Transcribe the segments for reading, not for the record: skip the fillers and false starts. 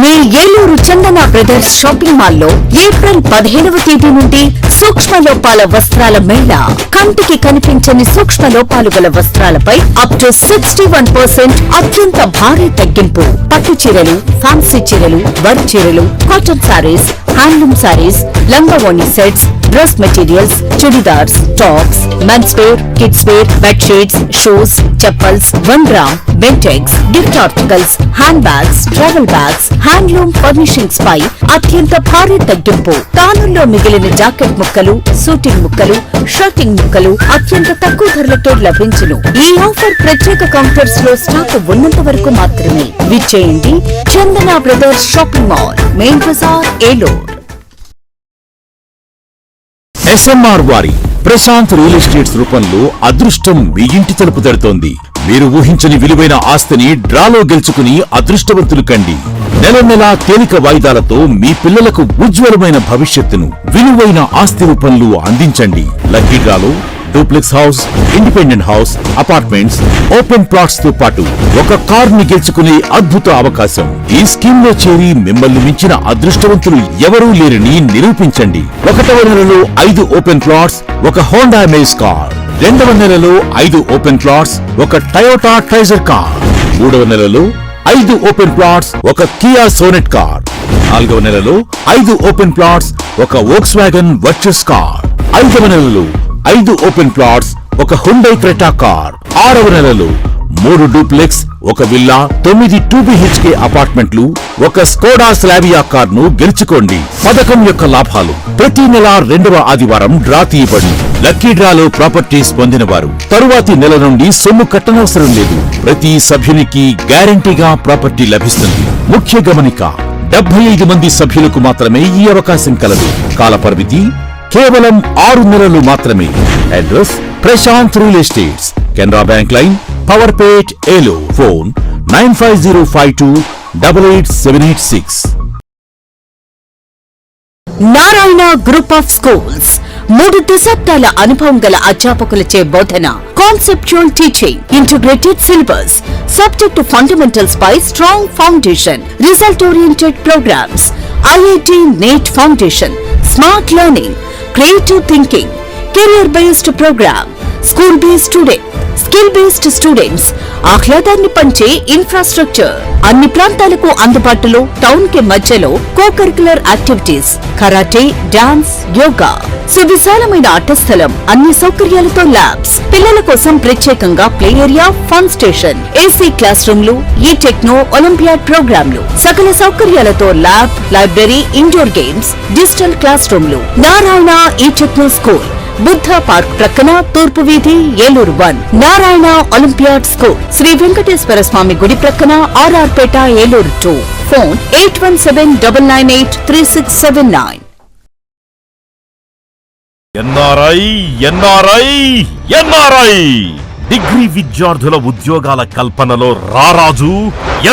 మీ ఏలూరు చందన brothers shopping mall లో April 15వ తేదీ నుండి సూక్ష్మ లోపాల వస్త్రాల మేళా. కంటికి కనిపించని సూక్ష్మ లోపాలు గల వస్త్రాలపై అప్ టు 61% అత్యంత భారీ తగ్గింపు. పట్టు చీరలు, ఫ్యాన్సీ చీరలు, వర్క్ చీరలు, కాటన్ సారీస్, హ్యాండ్లూమ్ సారీస్, లంగావోణి sets, dress materials, churidars, tops, men's wear, kids wear, bedsheets, shoes, chappals, 1 gram, Bentex, gift articles, hand bags, travel bags, handloom furnishings పై అత్యంత భారీ తగ్గింపు. తానుల్లో మిగిలిన జాకెట్ ముక్కలు, సూటింగ్ ముక్కలు, షర్టింగ్ ముక్కలు అత్యంత తక్కువ ధరలతో లభించును. ఈ ఆఫర్ ప్రత్యేక కౌంటర్స్ లో స్టాక్ ఉన్నంత వరకు మాత్రమే. విచ్చేయండి Chandana brothers shopping mall, main bazaar, Eluru. SMR వారి ప్రశాంత్ రియల్ ఎస్టేట్స్ రూపంలో అదృష్టం మీ ఇంటి తలుపు తడుతోంది. మీరు ఊహించని విలువైన ఆస్తిని డ్రాలో గెలుచుకుని అదృష్టవంతులు కండి. నెల నెలా తేలిక వాయిదాలతో మీ పిల్లలకు ఉజ్వలమైన భవిష్యత్తును విలువైన ఆస్తి రూపంలో అందించండి. లక్కీ డ్రాలో duplex house, independent house, apartments, open plots తో పాటు ఒక కార్ ని గెలుచుకునే అద్భుత అవకాశం. ఈ స్కీమ్ లో చేరి మిమ్మల్ని మించిన అదృష్టవంతులు ఎవరూ లేరని నిరూపించండి. 1వ నెలలో 5 ఓపెన్ ప్లాట్స్, ఒక హోండా అమేజ్ కార్. 2వ నెలలో 5 ఓపెన్ ప్లాట్స్, ఒక టయోటా ట్రైజర్ కార్. 3వ నెలలో 5 ఓపెన్ ప్లాట్స్, ఒక కియా సోనెట్ కార్. 4వ నెలలో 5 ఓపెన్ ప్లాట్స్, ఒక వోక్స్వాగన్ వర్చస్ కార్. 5వ నెలలో 5 ఓపెన్ ప్లాట్స్, ఒక హుండై క్రెటా కార్. 6వ నెలలో 3 డూప్లెక్స్, ఒక విల్లా, 9 2BHK అపార్ట్మెంట్లు, ఒక స్కోడా స్లావియా కార్ ను గెలుచుకోండి. పథకం యొక్క లాభాలు: ప్రతి నెల 2వ ఆదివారం డ్రా తీయబడి లక్కీ డ్రాలో ప్రాపర్టీస్ పొందిన వారు తరువాతి నెల నుండి సొమ్ము కట్టనవసరం లేదు. ప్రతి సభ్యునికి గ్యారంటీగా ప్రాపర్టీ లభిస్తుంది. ముఖ్య గమనిక: 75 మంది సభ్యులకు మాత్రమే ఈ అవకాశం కలదు. కాల పరిమితి కేవలం 6 నెలలు మాత్రమే. Address: Prashanth real estates, Canara bank line, Powerpet, Eluru. Phone 9505288786. Narayana group of schools 3 దశాబ్దాల అనుభవం గల అధ్యాపకులచే బోధన. Conceptual teaching, integrated syllabus, subject fundamentals పై strong foundation, result oriented programs, IIT NEET foundation, smart learning, creative thinking, career based program, school based student, skill based students, ఆహ్లాదాన్ని పంచే infrastructure, అన్ని ప్రాంతాలకు అందుబాటులో, టౌన్ కి మధ్యలో cocurricular activities, karate, dance, yoga, సువిశాలమైన ఆట స్థలం, అన్ని సౌకర్యాలతో ల్యాబ్స్, పిల్లల కోసం ప్రత్యేకంగా play area, fun station, AC class రూమ్లు, ఈ టెక్నో ఒలింపియాడ్ ప్రోగ్రాంలు, సకల సౌకర్యాలతో lab, library, indoor games, digital class రూమ్లు. నారాయణ ఈ టెక్నో స్కూల్, బుద్ధ పార్క్ ప్రక్కన, తూర్పు వీధి, ఏలూరు 1. నారాయణ ఒలింపియాడ్ స్కూల్, శ్రీ వెంకటేశ్వర స్వామి గుడి ప్రక్కన, RR Peta, Eluru 2. Phone 8179983679. NRI degree విద్యార్థుల ఉద్యోగాల కల్పనలో రారాజు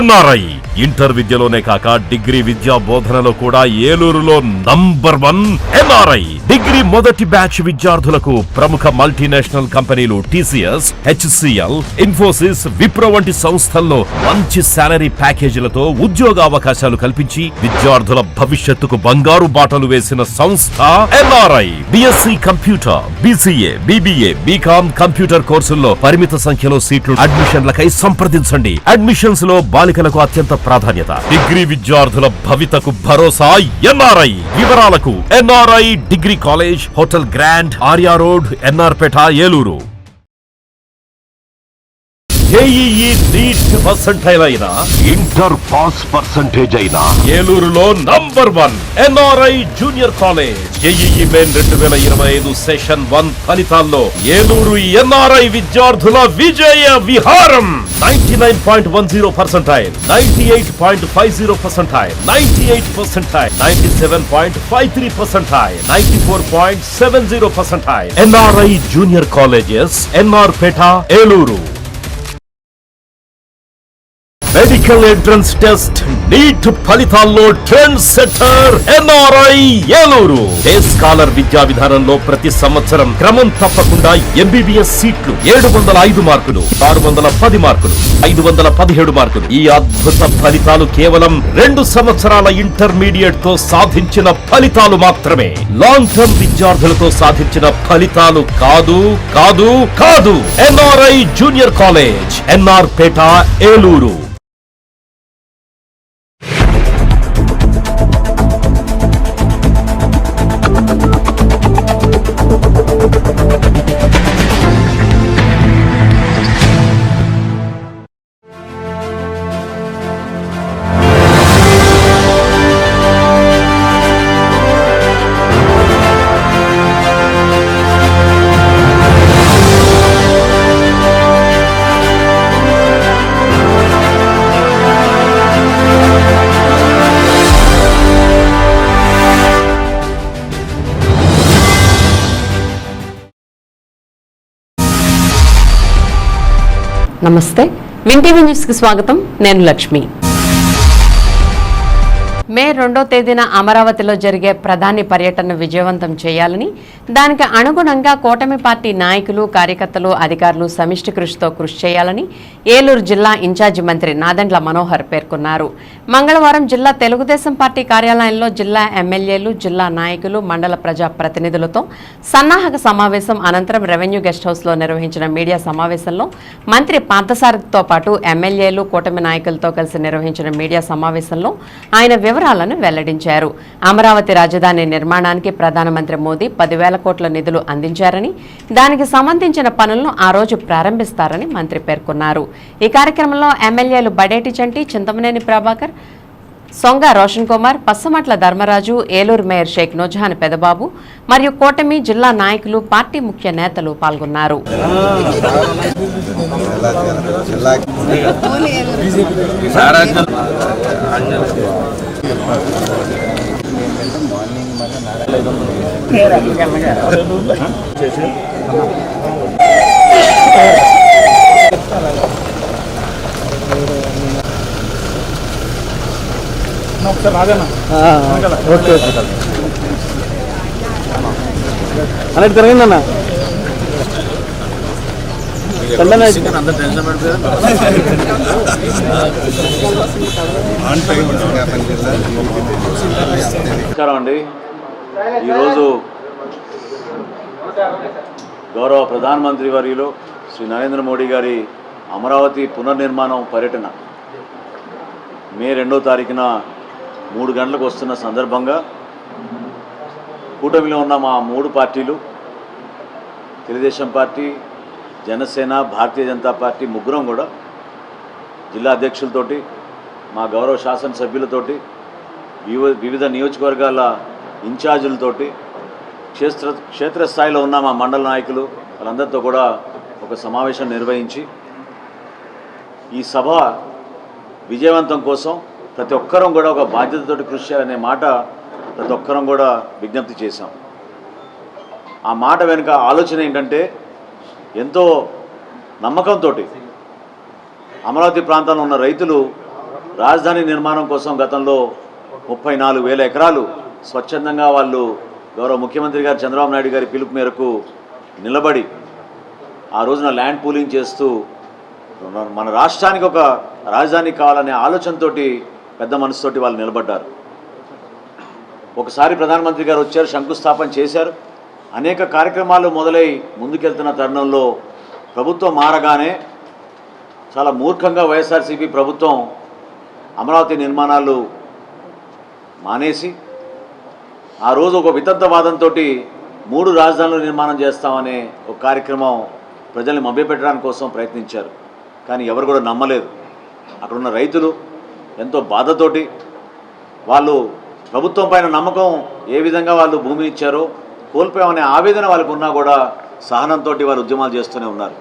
NRI. ఇంటర్ విద్యలోనే కాక డిగ్రీ విద్యా బోధనలో కూడా ఏలూరులో నంబర్ 1 NRI. డిగ్రీ మొదటి బ్యాచ్ విద్యార్థులకు ప్రముఖ మల్టీనేషనల్ కంపెనీలు TCS, HCL, ఇన్ఫోసిస్, విప్రో వంటి సంస్థల్లో మంచి సాలరీ ప్యాకేజీలతో ఉద్యోగ అవకాశాలు కల్పించి విద్యార్థుల భవిష్యత్తుకు బంగారు బాటలు వేసిన సంస్థ NRI. BSc computer, BCA, BBA, BCom computer కోర్సుల్లో పరిమిత సంఖ్యలో సీట్లు. అడ్మిషన్లకై సంప్రదించండి. అడ్మిషన్స్ లో బాలికలకు అత్యంత ప్రాధాన్యత. డిగ్రీ విద్యార్థుల భవితకు భరోసా NRI. వివరాలకు NRI degree college, hotel grand, Arya road, NR Peta, Eluru. JEE NEET percentile అయినా, ఇంటర్ పాస్ పర్సెంటేజ్ అయినా ఏలూరులో number 1 NRI junior college. JEE main 2025 session 1 ఫలితాల్లో ఏలూరు NRI విద్యార్థుల విజయ విహారం. 99.10%, 98.50%, 98%, 97.53%, 94.70%. NRI junior colleges, NR Peta, Eluru. Medical entrance test NEET ఫలితాల్లో trend setter NRI Eluru. Day scholar విద్యా విధానంలో ప్రతి సంవత్సరం క్రమం తప్పకుండా ఎంబీబీఎస్ సీట్లు 705 మార్కులు, 610 మార్కులు, 517 మార్కులు. ఈ అద్భుత ఫలితాలు కేవలం 2 సంవత్సరాల ఇంటర్మీడియట్ తో సాధించిన ఫలితాలు మాత్రమే. లాంగ్ టర్మ్ విద్యార్థులతో సాధించిన ఫలితాలు కాదు కాదు కాదు. NRI junior college, NR Peta, Eluru. నమస్తే, విన్ టీవీ న్యూస్కి స్వాగతం. నేను లక్ష్మి. మే 2వ తేదీన అమరావతిలో జరిగే ప్రధాని పర్యటన విజయవంతం చేయాలని, దానికి అనుగుణంగా కూటమి పార్టీ నాయకులు, కార్యకర్తలు, అధికారులు సమిష్టి కృషితో కృషి చేయాలని ఏలూరు జిల్లా ఇన్ఛార్జి మంత్రి నాదెండ్ల మనోహర్ పేర్కొన్నారు. మంగళవారం జిల్లా తెలుగుదేశం పార్టీ కార్యాలయంలో జిల్లా ఎమ్మెల్యేలు, జిల్లా నాయకులు, మండల ప్రజా ప్రతినిధులతో సన్నాహక సమావేశం అనంతరం రెవెన్యూ గెస్ట్ హౌస్లో నిర్వహించిన మీడియా సమావేశంలో మంత్రి పార్థసారథితో పాటు ఎమ్మెల్యేలు, కూటమి నాయకులతో కలిసి నిర్వహించిన మీడియా సమావేశంలో ఆయన వివరాలను వెల్లడించారు. అమరావతి రాజధాని నిర్మాణానికి ప్రధానమంత్రి మోదీ 10,000 కోట్ల నిధులు అందించారని, దానికి సంబంధించిన పనులను ఆ రోజు ప్రారంభిస్తారని మంత్రి పేర్కొన్నారు. ఈ కార్యక్రమంలో ఎమ్మెల్యేలు బడేటి చంటి, చింతమనేని ప్రభాకర్, సొంగ రోషన్ కుమార్, పచ్చమట్ల ధర్మరాజు, ఏలూరు మేయర్ షేక్ నూజహాన్ పెదబాబు మరియు కూటమి జిల్లా నాయకులు, పార్టీ ముఖ్య నేతలు పాల్గొన్నారు. అన్నట్టు తిరగండి అన్న నమస్కారం అండి. ఈరోజు గౌరవ ప్రధానమంత్రి వర్యులు శ్రీ నరేంద్ర మోడీ గారి అమరావతి పునర్నిర్మాణం పర్యటన మే 2వ తారీఖున 3 గంటలకు వస్తున్న సందర్భంగా కూటమిలో ఉన్న మా 3 పార్టీలు, తెలుగుదేశం పార్టీ, జనసేన, భారతీయ జనతా పార్టీ ముగ్గురం కూడా జిల్లా అధ్యక్షులతోటి, మా గౌరవ శాసనసభ్యులతోటి, వివిధ నియోజకవర్గాల ఇన్ఛార్జీలతోటి, క్షేత్రస్థాయిలో ఉన్న మా మండల నాయకులు వాళ్ళందరితో కూడా ఒక సమావేశం నిర్వహించి ఈ సభ విజయవంతం కోసం ప్రతి ఒక్కరం కూడా ఒక బాధ్యతతోటి కృషి చేయాలనే మాట ప్రతి ఒక్కరం కూడా విజ్ఞప్తి చేశాం. ఆ మాట వెనుక ఆలోచన ఏంటంటే, ఎంతో నమ్మకంతో అమరావతి ప్రాంతంలో ఉన్న రైతులు రాజధాని నిర్మాణం కోసం గతంలో 34,000 ఎకరాలు స్వచ్ఛందంగా వాళ్ళు గౌరవ ముఖ్యమంత్రి గారు చంద్రబాబు నాయుడు గారి పిలుపు మేరకు నిలబడి ఆ రోజున ల్యాండ్ పూలింగ్ చేస్తూ మన రాష్ట్రానికి ఒక రాజధాని కావాలనే ఆలోచనతోటి పెద్ద మనసుతోటి వాళ్ళు నిలబడ్డారు. ఒకసారి ప్రధానమంత్రి గారు వచ్చారు, శంకుస్థాపన చేశారు. అనేక కార్యక్రమాలు మొదలై ముందుకెళ్తున్న తరుణంలో ప్రభుత్వం మారగానే చాలా మూర్ఖంగా వైఎస్ఆర్సీపీ ప్రభుత్వం అమరావతి నిర్మాణాలు మానేసి ఆ రోజు ఒక వితంతవాదంతో 3 రాజధానులు నిర్మాణం చేస్తామనే ఒక కార్యక్రమం ప్రజల్ని మభ్యపెట్టడానికి కోసం ప్రయత్నించారు. కానీ ఎవరు కూడా నమ్మలేదు. అక్కడున్న రైతులు ఎంతో బాధతోటి వాళ్ళు ప్రభుత్వం పైన నమ్మకం ఏ విధంగా వాళ్ళు భూమిని ఇచ్చారో కోల్పోయామనే ఆవేదన వాళ్ళకు ఉన్నా కూడా సహనంతో వాళ్ళు ఉద్యమాలు చేస్తూనే ఉన్నారు.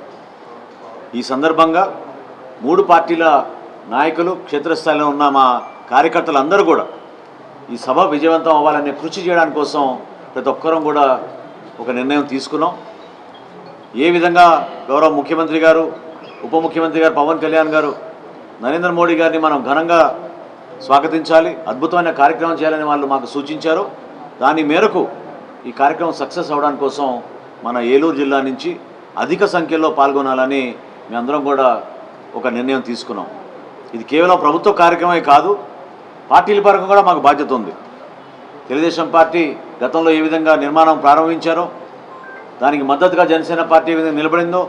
ఈ సందర్భంగా 3 పార్టీల నాయకులు, క్షేత్రస్థాయిలో ఉన్న మా కార్యకర్తలందరూ కూడా ఈ సభ విజయవంతం అవ్వాలనే కృషి చేయడానికి కోసం ప్రతి ఒక్కరం కూడా ఒక నిర్ణయం తీసుకున్నాం. ఏ విధంగా గౌరవ ముఖ్యమంత్రి గారు, ఉప ముఖ్యమంత్రి గారు పవన్ కళ్యాణ్ గారు నరేంద్ర మోడీ గారిని మనం ఘనంగా స్వాగతించాలి, అద్భుతమైన కార్యక్రమం చేయాలని వాళ్ళు మాకు సూచించారు. దాని మేరకు ఈ కార్యక్రమం సక్సెస్ అవడానికి కోసం మన ఏలూరు జిల్లా నుంచి అధిక సంఖ్యలో పాల్గొనాలని మేమందరం కూడా ఒక నిర్ణయం తీసుకున్నాం. ఇది కేవలం ప్రభుత్వ కార్యక్రమమే కాదు, పార్టీల పరంగా కూడా మాకు బాధ్యత ఉంది. తెలుగుదేశం పార్టీ గతంలో ఏ విధంగా నిర్మాణం ప్రారంభించారో దానికి మద్దతుగా జనసేన పార్టీ ఏ విధంగా నిలబడిందో,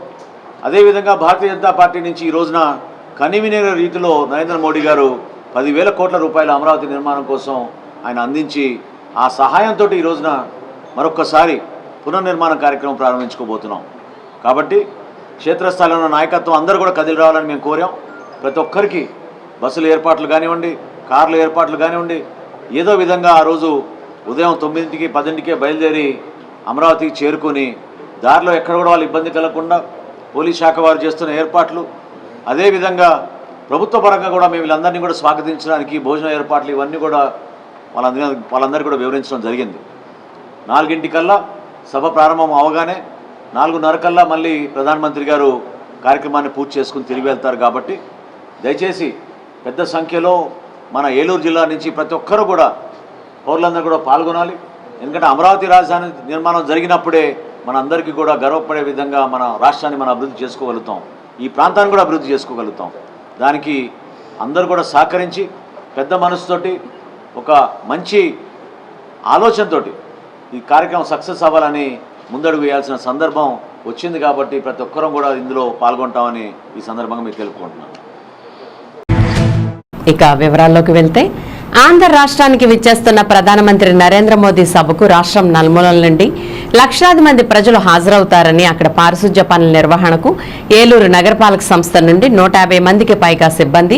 అదేవిధంగా భారతీయ జనతా పార్టీ నుంచి ఈ రోజున కనివినేర రీతిలో నరేంద్ర మోడీ గారు 10,000 కోట్ల రూపాయల అమరావతి నిర్మాణం కోసం ఆయన అందించి ఆ సహాయంతో ఈ రోజున మరొక్కసారి పునర్నిర్మాణ కార్యక్రమం ప్రారంభించుకోబోతున్నాం. కాబట్టి క్షేత్రస్థాయిలో ఉన్న నాయకత్వం అందరూ కూడా కదిలి రావాలని మేము కోరాం. ప్రతి ఒక్కరికి బస్సుల ఏర్పాట్లు కానివ్వండి, కార్ల ఏర్పాట్లు కానివ్వండి, ఏదో విధంగా ఆ రోజు ఉదయం 9కి 10కే బయలుదేరి అమరావతికి చేరుకొని దారిలో ఎక్కడ కూడా వాళ్ళు ఇబ్బంది కలగకుండా పోలీస్ శాఖ వారు చేస్తున్న ఏర్పాట్లు, అదేవిధంగా ప్రభుత్వ పరంగా కూడా మేము వీళ్ళందరినీ కూడా స్వాగతించడానికి భోజన ఏర్పాట్లు ఇవన్నీ కూడా వాళ్ళందరికీ కూడా వివరించడం జరిగింది. 4 సభ ప్రారంభం అవగానే 4:30 మళ్ళీ ప్రధానమంత్రి గారు కార్యక్రమాన్ని పూర్తి చేసుకుని తిరిగి వెళ్తారు. కాబట్టి దయచేసి పెద్ద సంఖ్యలో మన ఏలూరు జిల్లా నుంచి ప్రతి ఒక్కరు కూడా పౌరులందరూ కూడా పాల్గొనాలి. ఎందుకంటే అమరావతి రాజధాని నిర్మాణం జరిగినప్పుడే మన అందరికీ కూడా గర్వపడే విధంగా మన రాష్ట్రాన్ని మనం అభివృద్ధి చేసుకోగలుగుతాం, ఈ ప్రాంతాన్ని కూడా అభివృద్ధి చేసుకోగలుగుతాం. దానికి అందరూ కూడా సహకరించి పెద్ద మనసుతోటి ఒక మంచి ఆలోచనతో ఈ కార్యక్రమం సక్సెస్ అవ్వాలని ముందడుగు వేయాల్సిన సందర్భం వచ్చింది. కాబట్టి ప్రతి ఒక్కరం కూడా ఇందులో పాల్గొంటామని ఈ సందర్భంగా మీకు తెలుపుకుంటున్నాను. ఇక వివరాల్లోకి వెళ్తే ఆంధ్ర రాష్ట్రానికి విచ్చేస్తున్న ప్రధానమంత్రి నరేంద్ర మోదీ సభకు రాష్ట్రం నలుమూలల నుండి లక్షలాది మంది ప్రజలు హాజరవుతారని, అక్కడ పారిశుధ్య పనుల నిర్వహణకు ఏలూరు నగరపాలక సంస్థ నుండి 150 మందికి పైగా సిబ్బంది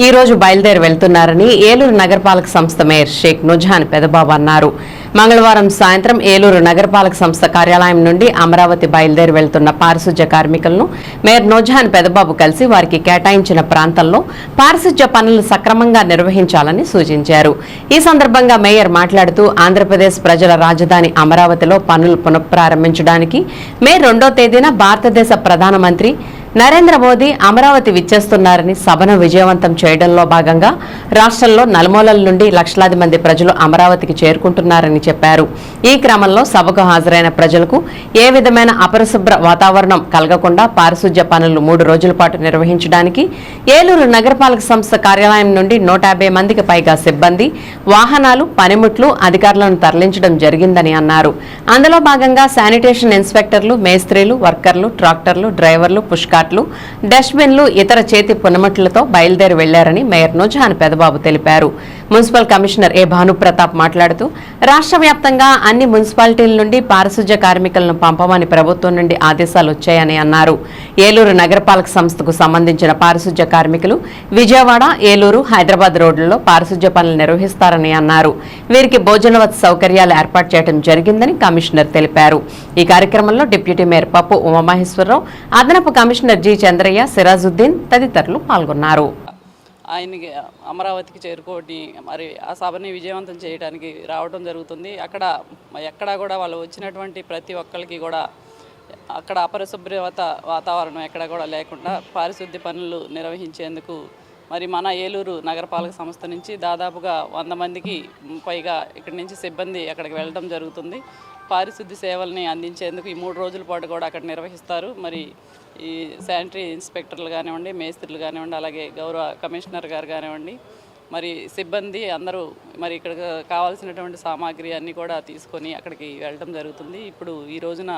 ఈ రోజు బయలుదేరి వెళ్తున్నారని ఏలూరు నగరపాలక సంస్థ మేయర్ షేక్ నుజాన్ పెదబాబు అన్నారు. మంగళవారం సాయంత్రం ఏలూరు నగరపాలక సంస్థ కార్యాలయం నుండి అమరావతి బయలుదేరి వెళ్తున్న పారిశుధ్య కార్మికులను మేయర్ నుజాన్ పెదబాబు కలిసి వారికి కేటాయించిన ప్రాంతంలో పారిశుధ్య పనులు సక్రమంగా నిర్వహించాలని సూచించారు. ఈ సందర్భంగా మేయర్ మాట్లాడుతూ ఆంధ్రప్రదేశ్ ప్రజల రాజధాని అమరావతిలో పనులు పునఃప్రారంభించడానికి మే 2వ తేదీన భారతదేశ ప్రధానమంత్రి నరేంద్ర మోదీ అమరావతి విచ్చేస్తున్నారని, సభను విజయవంతం చేయడంలో భాగంగా రాష్ట్రంలో నలుమూలల నుండి లక్షలాది మంది ప్రజలు అమరావతికి చేరుకుంటున్నారని చెప్పారు. ఈ క్రమంలో సభకు హాజరైన ప్రజలకు ఏ విధమైన అపరిశుభ్ర వాతావరణం కలగకుండా పారిశుధ్య పనులు 3 రోజుల పాటు నిర్వహించడానికి ఏలూరు నగరపాలక సంస్థ కార్యాలయం నుండి 150 మందికి పైగా సిబ్బంది, వాహనాలు, పనిముట్లు, అధికారులను తరలించడం జరిగిందని అన్నారు. అందులో భాగంగా శానిటేషన్ ఇన్స్పెక్టర్లు, మేస్త్రీలు, వర్కర్లు, ట్రాక్టర్లు, డ్రైవర్లు, పుష్కార్లు, డస్ట్బిన్లు, ఇతర చేతి పునమట్లతో బయలుదేరి వెళ్లారని మేయర్ నుజాన్ పెదబాబు తెలిపారు. మున్సిపల్ కమిషనర్ ఏ భానుప్రతాప్ మాట్లాడుతూ రాష్ట్ర వ్యాప్తంగా అన్ని మున్సిపాలిటీల నుండి పారిశుధ్య కార్మికులను పంపమని ప్రభుత్వం నుండి ఆదేశాలు వచ్చాయని అన్నారు. ఏలూరు నగరపాలక సంస్థకు సంబంధించిన పారిశుధ్య కార్మికులు విజయవాడ, ఏలూరు, హైదరాబాద్ రోడ్లలో పారిశుధ్య పనులు నిర్వహిస్తారని అన్నారు. వీరికి భోజనవత్ సౌకర్యాలు ఏర్పాటు చేయడం జరిగిందని కమిషనర్ తెలిపారు. ఈ కార్యక్రమంలో డిప్యూటీ మేయర్ పప్పు ఉమామహేశ్వరరావు, అదనపు కమిషనర్ జి చంద్రయ్య, సిరాజుద్దీన్ తదితరులు పాల్గొన్నారు. ఆయనకి అమరావతికి చేరుకోని మరి ఆ సభని విజయవంతం చేయడానికి రావడం జరుగుతుంది. ఎక్కడా కూడా వాళ్ళు వచ్చినటువంటి ప్రతి ఒక్కరికి కూడా అక్కడ అపరిశుభ్రత వాతావరణం ఎక్కడ కూడా లేకుండా పారిశుద్ధ్య పనులు నిర్వహించేందుకు మరి మన ఏలూరు నగరపాలక సంస్థ నుంచి దాదాపుగా 100 మందికి పైగా ఇక్కడి నుంచి సిబ్బంది అక్కడికి వెళ్ళడం జరుగుతుంది. పారిశుద్ధ్య సేవల్ని అందించేందుకు ఈ 3 రోజుల పాటు కూడా అక్కడ నిర్వహిస్తారు. మరి ఈ శానిటరీ ఇన్స్పెక్టర్లు కానివ్వండి, మేస్త్రులు కానివ్వండి, అలాగే గౌరవ కమిషనర్ గారు కానివ్వండి, మరి సిబ్బంది అందరూ మరి ఇక్కడ కావాల్సినటువంటి సామాగ్రి అన్నీ కూడా తీసుకొని అక్కడికి వెళ్ళడం జరుగుతుంది. ఇప్పుడు ఈ రోజున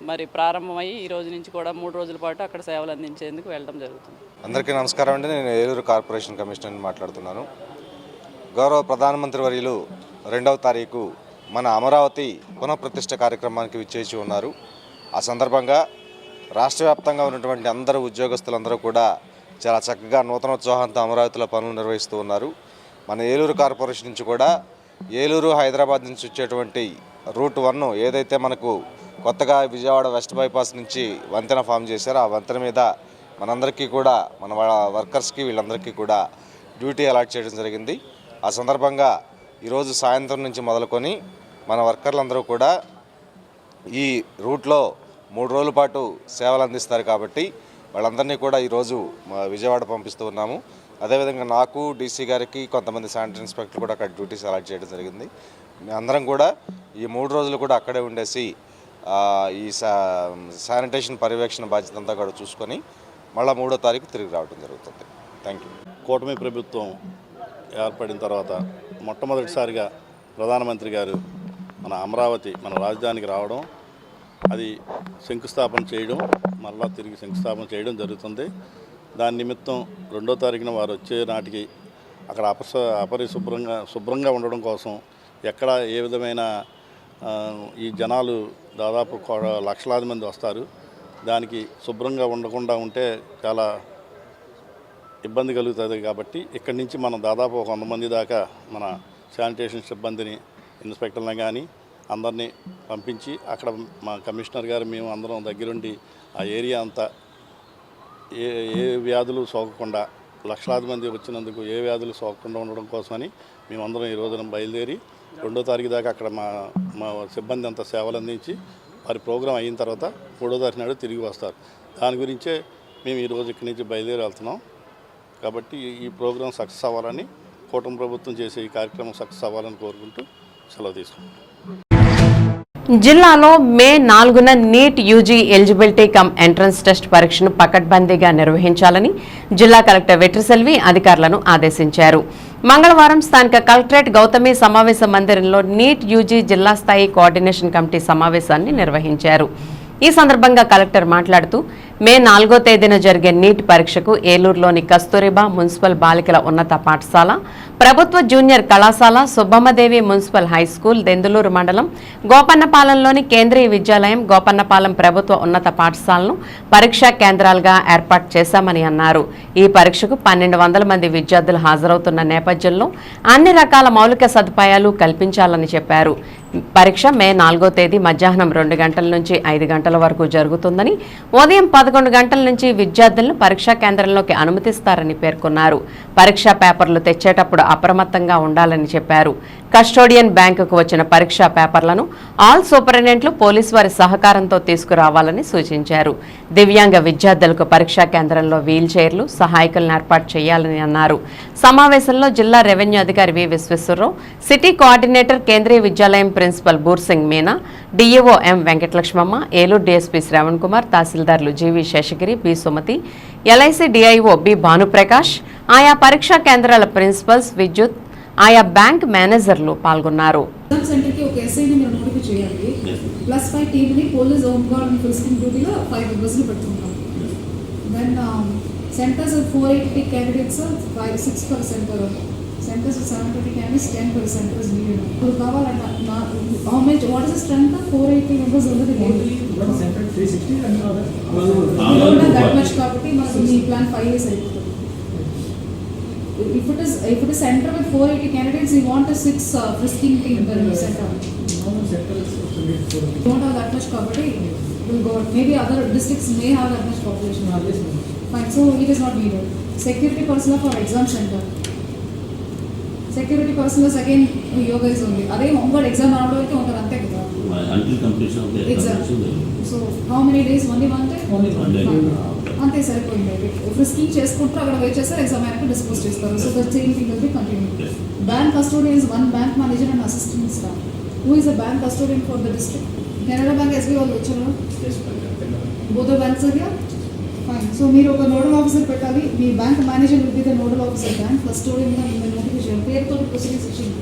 మరి ప్రారంభమయ్యి ఈ రోజు నుంచి కూడా 3 రోజుల పాటు అక్కడ సేవలు అందించేందుకు వెళ్ళడం జరుగుతుంది. అందరికీ నమస్కారం అండి. నేను ఏలూరు కార్పొరేషన్ కమిషనర్ని మాట్లాడుతున్నాను. గౌరవ ప్రధానమంత్రి వర్యులు 2వ తారీఖు మన అమరావతి పునఃప్రతిష్ఠ కార్యక్రమానికి విచ్చేసి ఉన్నారు. ఆ సందర్భంగా రాష్ట్ర వ్యాప్తంగా ఉన్నటువంటి అందరూ ఉద్యోగస్తులందరూ కూడా చాలా చక్కగా నూతనోత్సాహంతో అమరావతిలో పనులు నిర్వహిస్తూ ఉన్నారు. మన ఏలూరు కార్పొరేషన్ నుంచి కూడా ఏలూరు, హైదరాబాద్ నుంచి వచ్చేటువంటి రూట్ 1 ఏదైతే మనకు కొత్తగా విజయవాడ వెస్ట్ బైపాస్ నుంచి వంతెన ఫామ్ చేశారో ఆ వంతెన మీద మనందరికీ కూడా మన వర్కర్స్కి వీళ్ళందరికీ కూడా డ్యూటీ అలాట్ చేయడం జరిగింది. ఆ సందర్భంగా ఈరోజు సాయంత్రం నుంచి మొదలుకొని మన వర్కర్లందరూ కూడా ఈ రూట్లో 3 రోజుల పాటు సేవలు అందిస్తారు. కాబట్టి వాళ్ళందరినీ కూడా ఈరోజు విజయవాడ పంపిస్తూ ఉన్నాము. అదేవిధంగా నాకు, డీసీ గారికి, కొంతమంది శానిటరీ ఇన్స్పెక్టర్ కూడా అక్కడ డ్యూటీస్ అలాట్ చేయడం జరిగింది. అందరం కూడా ఈ 3 రోజులు కూడా అక్కడే ఉండేసి ఈ శానిటేషన్ పర్యవేక్షణ బాధ్యత అంతా కూడా చూసుకొని మళ్ళీ 3వ తారీఖు తిరిగి రావడం జరుగుతుంది. Thank you. కూటమి ప్రభుత్వం ఏర్పడిన తర్వాత మొట్టమొదటిసారిగా ప్రధానమంత్రి గారు మన అమరావతి, మన రాజధానికి రావడం, అది శంకుస్థాపన చేయడం, మళ్ళా తిరిగి శంకుస్థాపన చేయడం జరుగుతుంది. దాని నిమిత్తం 2వ తారీఖున వారు వచ్చే నాటికి అక్కడ శుభ్రంగా ఉండడం కోసం ఎక్కడ ఏ విధమైన ఈ జనాలు దాదాపు లక్షలాది మంది వస్తారు. దానికి శుభ్రంగా ఉండకుండా ఉంటే చాలా ఇబ్బంది కలుగుతుంది. కాబట్టి ఇక్కడి నుంచి మనం దాదాపు 100 మంది దాకా మన శానిటేషన్ సిబ్బందిని, ఇన్స్పెక్టర్లను కానీ అందరినీ పంపించి అక్కడ మా కమిషనర్ గారు, మేము అందరం దగ్గరుండి ఆ ఏరియా అంతా ఏ వ్యాధులు సోకకుండా, లక్షలాది మంది వచ్చినందుకు ఏ వ్యాధులు సోకకుండా ఉండడం కోసమని మేమందరం ఈ రోజున బయలుదేరి 2వ తారీఖు దాకా అక్కడ మా సిబ్బంది అంతా సేవలు అందించి వారి ప్రోగ్రాం అయిన తర్వాత 3వ తారీఖు నాడు తిరిగి వస్తారు. దాని గురించే మేము ఈరోజు ఇక్కడి నుంచి బయలుదేరి వెళ్తున్నాం. కాబట్టి ఈ ప్రోగ్రాం సక్సెస్ అవ్వాలని, కూటమి ప్రభుత్వం చేసే ఈ కార్యక్రమం సక్సెస్ అవ్వాలని కోరుకుంటూ సెలవు తీసుకుంటాం. జిల్లాలో మే 4న NEET UG eligibility cum entrance test పరీక్షను పకడ్బందీగా నిర్వహించాలని జిల్లా కలెక్టర్ వెట్రిసెల్వి అధికారులను ఆదేశించారు. మంగళవారం స్థానిక కలెక్టరేట్ గౌతమి సమావేశ మందిరంలో నీట్ యూజీ జిల్లా స్థాయి కోఆర్డినేషన్ కమిటీ సమావేశాన్ని నిర్వహించారు. ఈ సందర్భంగా కలెక్టర్ మాట్లాడుతూ మే 4వ తేదీన జరిగే నీట్ పరీక్షకు ఏలూరులోని కస్తూరిబా మున్సిపల్ బాలికల ఉన్నత పాఠశాల, ప్రభుత్వ జూనియర్ కళాశాల, సుబ్బమ్మదేవి మున్సిపల్ హైస్కూల్, దెందులూరు మండలం గోపన్నపాలెంలోని కేంద్రీయ విద్యాలయం, గోపన్నపాలెం ప్రభుత్వ ఉన్నత పాఠశాలను పరీక్షా కేంద్రాలుగా ఏర్పాటు చేశామని అన్నారు. ఈ పరీక్షకు 1200 మంది విద్యార్థులు హాజరవుతున్న నేపథ్యంలో అన్ని రకాల మౌలిక సదుపాయాలు కల్పించాలని చెప్పారు. పరీక్ష మే 4వ తేదీ మధ్యాహ్నం 2 గంటల నుంచి 5 గంటల వరకు జరుగుతుందని, ఉదయం 11 గంటల నుంచి విద్యార్థులను పరీక్షా కేంద్రంలోకి అనుమతిస్తారని పేర్కొన్నారు. పరీక్షా పేపర్లు తెచ్చేటప్పుడు అప్రమత్తంగా ఉండాలని చెప్పారు. కస్టోడియన్ బ్యాంకుకు వచ్చిన పరీక్షా పేపర్లను ఆల్ సూపరింటెండెంట్లు పోలీసు వారి సహకారంతో తీసుకురావాలని సూచించారు. దివ్యాంగ విద్యార్థులకు పరీక్షా కేంద్రంలో వీల్ చైర్లు, సహాయకులను ఏర్పాటు చేయాలని అన్నారు. సమావేశంలో జిల్లా రెవెన్యూ అధికారి వి Visweswara Rao, city coordinator Kendriya Vidyalaya principal Boorsing Meena, DEO M Venkatalakshmamma, Eluru DSP Sravan Kumar, తహసీల్దార్లు GV Seshagiri, B Sumathi, LIC DIO B Bhanuprakash, ఆయా పరీక్షా కేంద్రాల ప్రిన్సిపల్స్, విద్యుత్, ఆయా బ్యాంక్ మేనేజర్లు పాల్గొన్నారు. Centers with 730 candidates, 10 per center is needed. How much? What is the strength of 480 members over the game? One center 360 and another. We don't have that much property. We plan 5 years. If it is center with 480 candidates, we want a 6 frisking team per center. We don't have that much property. We'll go. Maybe other districts may have that much population. Fine. So it is not needed. Security personnel for exam center. Security personnel again yoga is only. Are they homework exam around until completion of the exam? So how many days? Only one day? Only one day. Ante saripoyindi. If frisking cheskunte agada wait chestar exam ayaka dispose chestaru. So the same thing will be continued. Bank custodian is one bank manager and assistant staff. Who is a bank custodian for the district? Canara Bank SBI all vachara? Yes, both the banks are here? Fine. So మీరు ఒక nodal officer పెట్టాలి. మీ bank manager will be the nodal officer, bank custodian గా మీ notification పేరుతో proceedings ఇచ్చింది.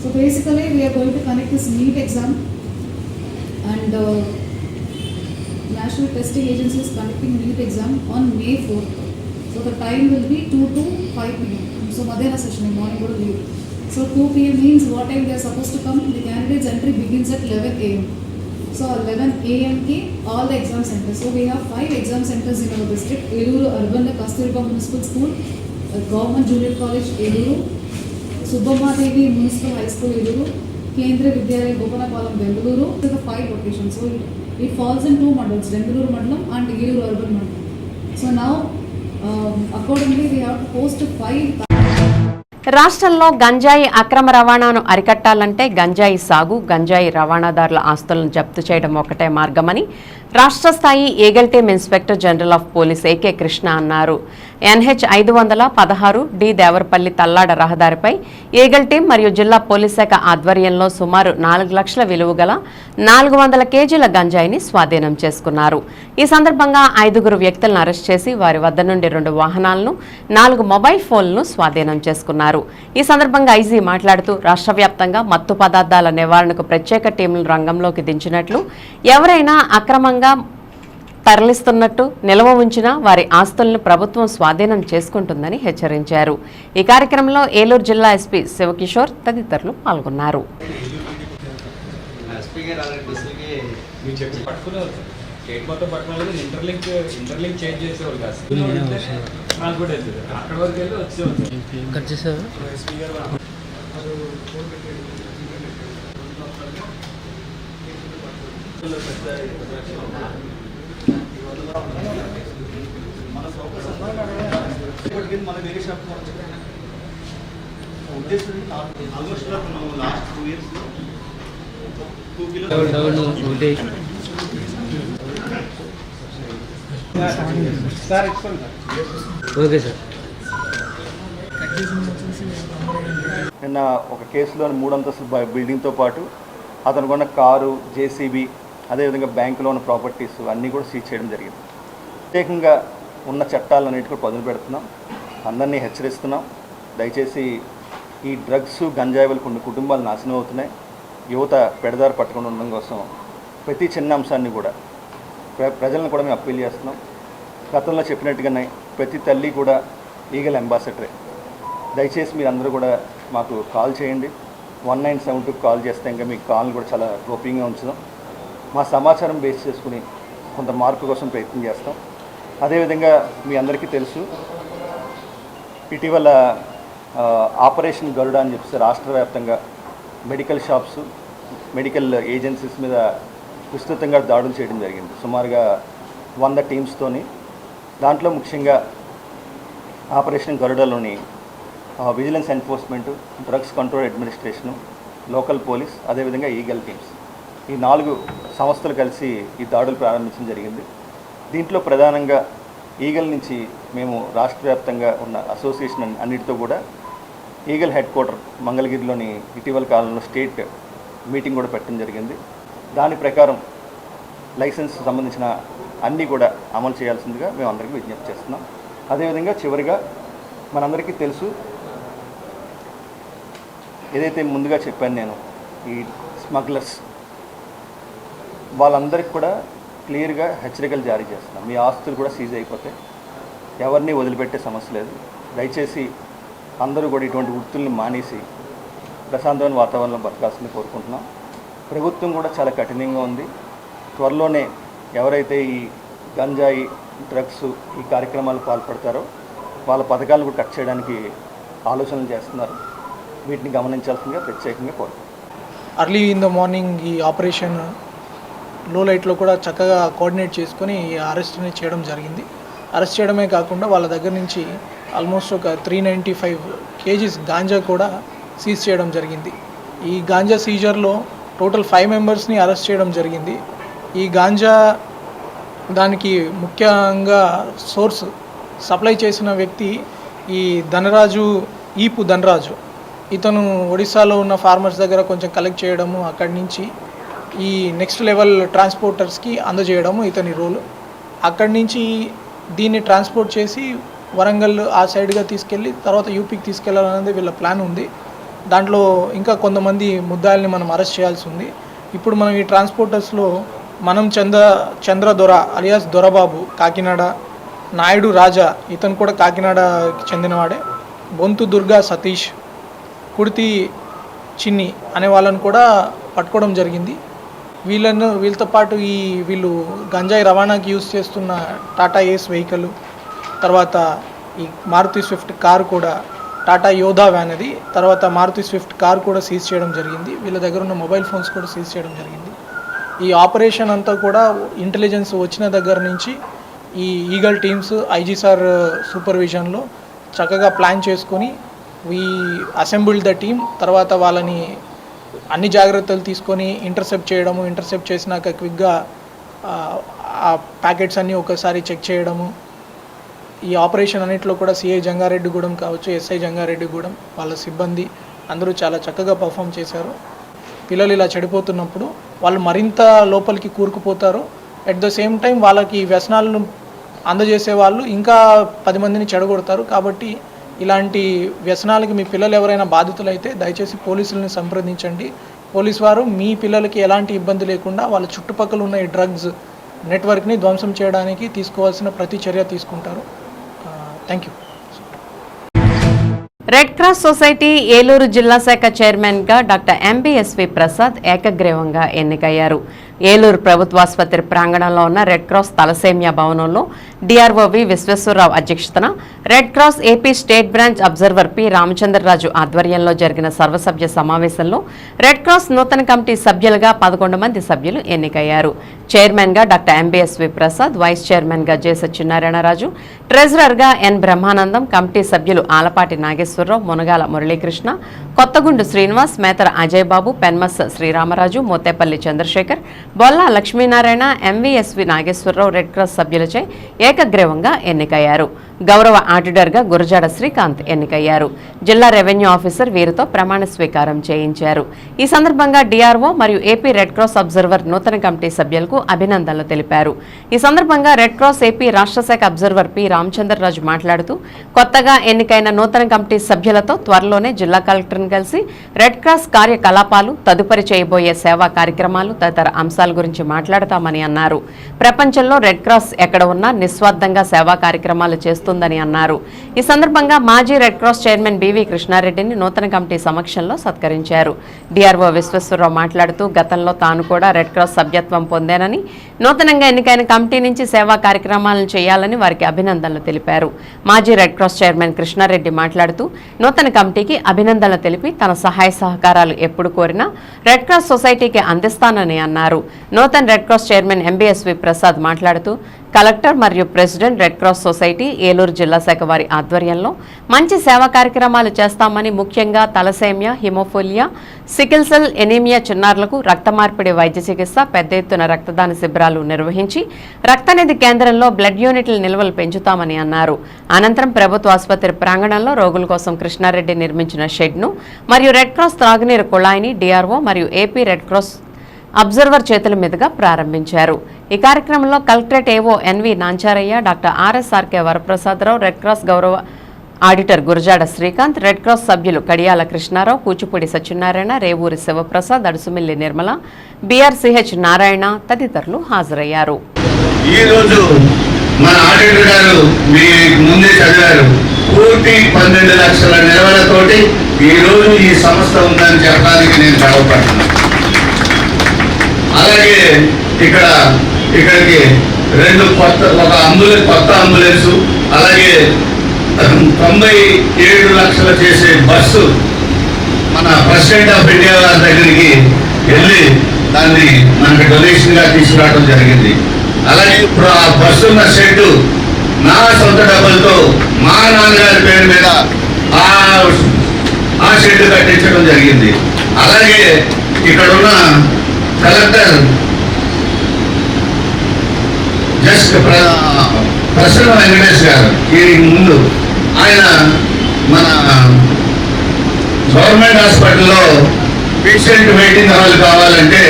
So basically we're going to connect this NEET exam and national testing agency is conducting NEET exam on May 4th. So the time will be 2 to 5 p.m. So మధ్యాహ్న session, morning కూడా leave. So 2 p.m. means what time they are supposed to come? The candidates entry begins at 11 a.m. So 11 a.m. ki all the exam centers. So we have 5 exam centers in our district. Eluru Urban Kasturiba Municipal School, Government Junior College Eluru, Subbammadevi Municipal High School Eluru, Kendriya Vidyalaya Gopanapalam Bengaluru. So the 5 locations. So it falls in 2 mandals, Bengaluru Mandalam and Eluru Urban Mandalam. So now accordingly we have to post 5. రాష్ట్రంలో గంజాయి అక్రమ రవాణాను అరికట్టాలంటే గంజాయి సాగు, గంజాయి రవాణాదారుల ఆస్తులను జప్తు చేయడం ఒకటే మార్గమని రాష్ట్ర స్థాయి eagle team inspector general of police AK Krishna అన్నారు. NH 516 డి దేవరపల్లి తల్లాడ రహదారిపై ఈగల్ టీం మరియు జిల్లా పోలీస్ శాఖ ఆధ్వర్యంలో సుమారు 4 లక్షల విలువ గల 400 కేజీల గంజాయిని స్వాధీనం చేసుకున్నారు. ఈ సందర్భంగా 5 వ్యక్తులను అరెస్ట్ చేసి వారి వద్ద నుండి 2 వాహనాలను 4 మొబైల్ ఫోన్లను స్వాధీనం చేసుకున్నారు. ఈ సందర్భంగా ఐజీ మాట్లాడుతూ రాష్ట్ర వ్యాప్తంగా మత్తు పదార్థాల నివారణకు ప్రత్యేక టీంలను రంగంలోకి దించినట్లు, ఎవరైనా అక్రమంగా తరలిస్తున్నట్టు నిల్వ ఉంచిన వారి ఆస్తులను ప్రభుత్వం స్వాధీనం చేసుకుంటుందని హెచ్చరించారు. ఈ కార్యక్రమంలో ఏలూరు జిల్లా ఎస్పీ శివకిషోర్ తదితరులు పాల్గొన్నారు. నిన్న ఒక కేసులో 3 అంతస్తుల బిల్డింగ్తో పాటు అతను కొన్న కారు, జేసీబీ, అదేవిధంగా బ్యాంకులో ఉన్న ప్రాపర్టీస్ అన్నీ కూడా సీజ్ చేయడం జరిగింది. ప్రత్యేకంగా ఉన్న చట్టాలన్నిటి కూడా పదును పెడుతున్నాం, అందరినీ హెచ్చరిస్తున్నాం. దయచేసి ఈ డ్రగ్స్, గంజాయి వల్ల కొన్ని కుటుంబాలు నాశనం అవుతున్నాయి. యువత పెడదారి పట్టకుండా ఉండడం కోసం ప్రతి చిన్న అంశాన్ని కూడా ప్రజలను కూడా మేము అప్పీల్ చేస్తున్నాం. గతంలో చెప్పినట్టుగానే ప్రతి తల్లి కూడా ఈగల్ అంబాసిడరే. దయచేసి మీరు అందరూ కూడా మాకు కాల్ చేయండి. 1972 కాల్ చేస్తే ఇంకా మీకు కాల్ని కూడా చాలా గోప్యంగా ఉంచుదాం. మా సమాచారం బేస్ చేసుకుని కొంత మార్పు కోసం ప్రయత్నం చేస్తాం. అదేవిధంగా మీ అందరికీ తెలుసు, ఇటీవల ఆపరేషన్ గరుడ అని చెప్పేసి రాష్ట్ర వ్యాప్తంగా మెడికల్ షాప్స్, మెడికల్ ఏజెన్సీస్ మీద విస్తృతంగా దాడులు చేయడం జరిగింది. సుమారుగా 100 టీమ్స్తోని. దాంట్లో ముఖ్యంగా ఆపరేషన్ గరుడలోని vigilance enforcement, drugs control administration, local police, అదేవిధంగా ఈగల్ టీమ్స్, ఈ 4 సంస్థలు కలిసి ఈ దాడులు ప్రారంభించడం జరిగింది. దీంట్లో ప్రధానంగా ఈగల్ నుంచి మేము రాష్ట్ర వ్యాప్తంగా ఉన్న అసోసియేషన్ అన్నిటితో కూడా ఈగల్ హెడ్ క్వార్టర్ మంగళగిరిలోని ఇటీవల కాలంలో స్టేట్ మీటింగ్ కూడా పెట్టడం జరిగింది. దాని ప్రకారం లైసెన్స్ సంబంధించిన అన్నీ కూడా అమలు చేయాల్సిందిగా మేము అందరికీ విజ్ఞప్తి చేస్తున్నాం. అదేవిధంగా చివరిగా మనందరికీ తెలుసు, ఏదైతే ముందుగా చెప్పాను నేను, ఈ స్మగ్లర్స్ వాళ్ళందరికీ కూడా క్లియర్గా హెచ్చరికలు జారీ చేస్తున్నాం. మీ ఆస్తులు కూడా సీజ్ అయిపోతాయి, ఎవరిని వదిలిపెట్టే సమస్య లేదు. దయచేసి అందరూ కూడా ఇటువంటి వృత్తుల్ని మానేసి ప్రశాంతమైన వాతావరణంలో బతకాల్సింది కోరుకుంటున్నాం. ప్రభుత్వం కూడా చాలా కఠినంగా ఉంది. త్వరలోనే ఎవరైతే ఈ గంజాయి, డ్రగ్స్ ఈ కార్యక్రమాలు పాల్పడతారో వాళ్ళ పథకాలను కూడా కట్ చేయడానికి ఆలోచనలు చేస్తున్నారు. వీటిని గమనించాల్సిందిగా ప్రత్యేకంగా కోరుతున్నాం. అర్లీ ఇన్ ద మార్నింగ్ ఈ ఆపరేషన్ లో లైట్లో కూడా చక్కగా కోఆర్డినేట్ చేసుకొని ఈ అరెస్ట్ని చేయడం జరిగింది. అరెస్ట్ చేయడమే కాకుండా వాళ్ళ దగ్గర నుంచి ఆల్మోస్ట్ ఒక 395 కేజీస్ గాంజా కూడా సీజ్ చేయడం జరిగింది. ఈ గాంజా సీజర్లో టోటల్ 5 మెంబర్స్ని అరెస్ట్ చేయడం జరిగింది. ఈ గాంజా దానికి ముఖ్యంగా సోర్స్ సప్లై చేసిన వ్యక్తి ఈ ఈపు ధనరాజు. ఇతను ఒడిశాలో ఉన్న ఫార్మర్స్ దగ్గర కొంచెం కలెక్ట్ చేయడము, అక్కడి నుంచి ఈ నెక్స్ట్ లెవెల్ ట్రాన్స్పోర్టర్స్కి అందజేయడము ఇతని రోలు. అక్కడి నుంచి దీన్ని ట్రాన్స్పోర్ట్ చేసి వరంగల్ ఆ సైడ్గా తీసుకెళ్ళి తర్వాత యూపీకి తీసుకెళ్లాలనేది వీళ్ళ ప్లాన్ ఉంది. దాంట్లో ఇంకా కొంతమంది ముద్దాయిల్ని మనం అరెస్ట్ చేయాల్సి ఉంది. ఇప్పుడు మనం ఈ ట్రాన్స్పోర్టర్స్లో మనం చంద్ర దొర అలియాస్ దొరబాబు కాకినాడ, నాయుడు రాజా ఇతను కూడా కాకినాడకి చెందినవాడే, బొంతు దుర్గా సతీష్, కుర్తి చిన్ని అనే వాళ్ళని కూడా పట్టుకోవడం జరిగింది. వీళ్ళతో పాటు వీళ్ళు గంజాయి రవాణాకి యూజ్ చేస్తున్న టాటా ఏస్ వెహికల్, తర్వాత ఈ మారుతి స్విఫ్ట్ కారు కూడా, టాటా యోధా వ్యాన్ అది, తర్వాత మారుతి స్విఫ్ట్ కారు కూడా సీజ్ చేయడం జరిగింది. వీళ్ళ దగ్గర ఉన్న మొబైల్ ఫోన్స్ కూడా సీజ్ చేయడం జరిగింది. ఈ ఆపరేషన్ అంతా కూడా ఇంటెలిజెన్స్ వచ్చిన దగ్గర నుంచి ఈ ఈగల్ టీమ్స్ ఐజీ సార్ సూపర్విజన్లో చక్కగా ప్లాన్ చేసుకొని వీ అసెంబుల్డ్ ద టీమ్. తర్వాత వాళ్ళని అన్ని జాగ్రత్తలు తీసుకొని ఇంటర్సెప్ట్ చేయడము, ఇంటర్సెప్ట్ చేసినాక క్విక్గా ఆ ప్యాకెట్స్ అన్నీ ఒకసారి చెక్ చేయడము. ఈ ఆపరేషన్ అన్నింటిలో కూడా సిఐ జంగారెడ్డిగూడెం కావచ్చు, ఎస్ఐ జంగారెడ్డిగూడెం వాళ్ళ సిబ్బంది అందరూ చాలా చక్కగా పర్ఫామ్ చేశారు. పిల్లలు ఇలా చెడిపోతున్నప్పుడు వాళ్ళు మరింత లోపలికి కూరుకుపోతారు. అట్ ద సేమ్ టైం వాళ్ళకి వ్యసనాలను అందజేసే వాళ్ళు ఇంకా 10 మందిని చెడగొడతారు. కాబట్టి ఇలాంటి వ్యసనాలకి మీ పిల్లలు ఎవరైనా బాధితులైతే దయచేసి పోలీసులను సంప్రదించండి. పోలీసు వారు మీ పిల్లలకి ఎలాంటి ఇబ్బంది లేకుండా వాళ్ళ చుట్టుపక్కల ఉన్న ఈ డ్రగ్స్ నెట్వర్క్ని ధ్వంసం చేయడానికి తీసుకోవాల్సిన ప్రతి చర్య తీసుకుంటారు. Thank you. Red cross society Eluru జిల్లా శాఖ చైర్మన్గా డాక్టర్ ఎంబీఎస్వి ప్రసాద్ ఏకగ్రీవంగా ఎన్నికయ్యారు. ఏలూరు ప్రభుత్వాసుపత్రి ప్రాంగణంలో ఉన్న రెడ్ క్రాస్ తలసేమియా భవనంలో డిఆర్ఓవి విశ్వేశ్వరరావు అధ్యక్షతన red cross AP state branch observer P Ramachandra Raju ఆధ్వర్యంలో జరిగిన సర్వసభ్య సమావేశంలో రెడ్ క్రాస్ నూతన కమిటీ సభ్యులుగా 11 మంది సభ్యులు ఎన్నికయ్యారు. చైర్మన్గా డాక్టర్ ఎంబీఎస్వి ప్రసాద్, వైస్ చైర్మన్గా జె సత్యనారాయణరాజు, ట్రెజరర్గా ఎన్ బ్రహ్మానందం, కమిటీ సభ్యులు ఆలపాటి నాగేశ్వరరావు, మునగాల మురళీకృష్ణ, కొత్తగుండు శ్రీనివాస్, మేతర అజయ్ బాబు, పెన్మస్ శ్రీరామరాజు, మోతేపల్లి చంద్రశేఖర్, బొల్లా లక్ష్మీనారాయణ, ఎంవీఎస్వి నాగేశ్వరరావు రెడ్ క్రాస్ సభ్యులచే ఏకగ్రీవంగా ఎన్నికయ్యారు. గౌరవ ఆడిటర్గా గురజాడ శ్రీకాంత్ ఎన్నికయ్యారు. జిల్లా రెవెన్యూ ఆఫీసర్ వీరితో ప్రమాణ స్వీకారం చేయించారు. ఈ సందర్భంగా డిఆర్ఓ మరియు ఏపీ రెడ్ క్రాస్ అబ్జర్వర్ నూతన కమిటీ సభ్యులకు అభినందనలు తెలిపారు. ఈ సందర్భంగా రెడ్ క్రాస్ ఏపీ రాష్ట్ర శాఖ అబ్జర్వర్ పి రామచంద్రరాజు మాట్లాడుతూ కొత్తగా ఎన్నికైన నూతన కమిటీ సభ్యులతో త్వరలోనే జిల్లా కలెక్టర్ను కలిసి రెడ్ క్రాస్ కార్యకలాపాలు, తదుపరి చేయబోయే సేవా కార్యక్రమాలు తదితర అంశాల గురించి మాట్లాడతామని అన్నారు. ప్రపంచంలో రెడ్ క్రాస్ ఎక్కడ ఉన్నా నిస్వార్థంగా సేవా కార్యక్రమాలు చేస్తుందని అన్నారు. ఈ సందర్భంగా మాజీ రెడ్ క్రాస్ చైర్మన్ బివి కృష్ణారెడ్డిని నూతన కమిటీ సమక్షంలో సత్కరించారు. డిఆర్ఓ విశ్వేశ్వరరావు మాట్లాడుతూ గతంలో తాను కూడా రెడ్ క్రాస్ సభ్యత్వం పొందానని, నూతనంగా ఎన్నికైన కమిటీ నుంచి సేవా కార్యక్రమాలను చేయాలని వారికి అభినందనలు తెలిపారు. మాజీ రెడ్ క్రాస్ చైర్మన్ కృష్ణారెడ్డి మాట్లాడుతూ నూతన కమిటీకి అభినందనలు తెలిపి తన సహాయ సహకారాలు ఎప్పుడు కోరినా రెడ్ క్రాస్ సొసైటీకి అందిస్తానని అన్నారు. నూతన red cross chairman MBSV Prasad మాట్లాడుతూ కలెక్టర్ మరియు president red cross society Eluru జిల్లా శాఖ వారి ఆధ్వర్యంలో మంచి సేవా కార్యక్రమాలు చేస్తామని, ముఖ్యంగా thalassaemia, haemophilia, sickle cell anaemia చిన్నారులకు రక్త మార్పిడి వైద్య చికిత్స, పెద్ద ఎత్తున రక్తదాన శిబిరాలు నిర్వహించి రక్తనిధి కేంద్రంలో బ్లడ్ యూనిట్ల నిల్వలు పెంచుతామని అన్నారు. అనంతరం ప్రభుత్వ ఆసుపత్రి ప్రాంగణంలో రోగుల కోసం కృష్ణారెడ్డి నిర్మించిన షెడ్ను మరియు రెడ్ క్రాస్ త్రాగునీరు కుళాయిని డిఆర్ఓ మరియు ఏపీ రెడ్ క్రాస్ అబ్జర్వర్ చేతుల మీదుగా ప్రారంభించారు. ఈ కార్యక్రమంలో collectorate AO NV Nancharayya, doctor RSRK Varaprasadarao, red cross గౌరవ auditor Gurajada Srikanth, red cross సభ్యులు కడియాల కృష్ణారావు, కూచిపూడి సత్యనారాయణ, రేవూరి శివప్రసాద్, అడుసుమిల్లి నిర్మల, బిఆర్సిహెచ్ నారాయణ తదితరులు హాజరయ్యారు. ఈరోజు మన ఆడిటర్ గారు మీ ముందే చదివారు, పూర్తి 12 లక్షల నిల్వలతోటి ఈరోజు ఈ సంస్థ ఉందని చెప్పడానికి నేను గర్వపడుతున్నాను. అలాగే ఇక్కడికి 2 కొత్త అంబులెన్సు, అలాగే 97 లక్షలు చేసే బస్సు మన ప్రెసిడెంట్ ఆఫ్ ఇండియా గారి దగ్గరికి వెళ్ళి దాన్ని మనకి డొనేషన్గా తీసుకురావడం జరిగింది. అలాగే ఇప్పుడు ఆ బస్సు ఉన్న షెడ్ నా సొంత డబ్బులతో మా నాన్నగారి పేరు మీద ఆ షెడ్ కట్టించడం జరిగింది. అలాగే ఇక్కడ ఉన్న కలెక్టర్ జస్ట్ ప్రసన్న వెంకటేష్ గారు దీనికి ముందు ఆయన మన గవర్నమెంట్ హాస్పిటల్లో పేషెంట్ వెయిటింగ్ హాల్ కావాలంటే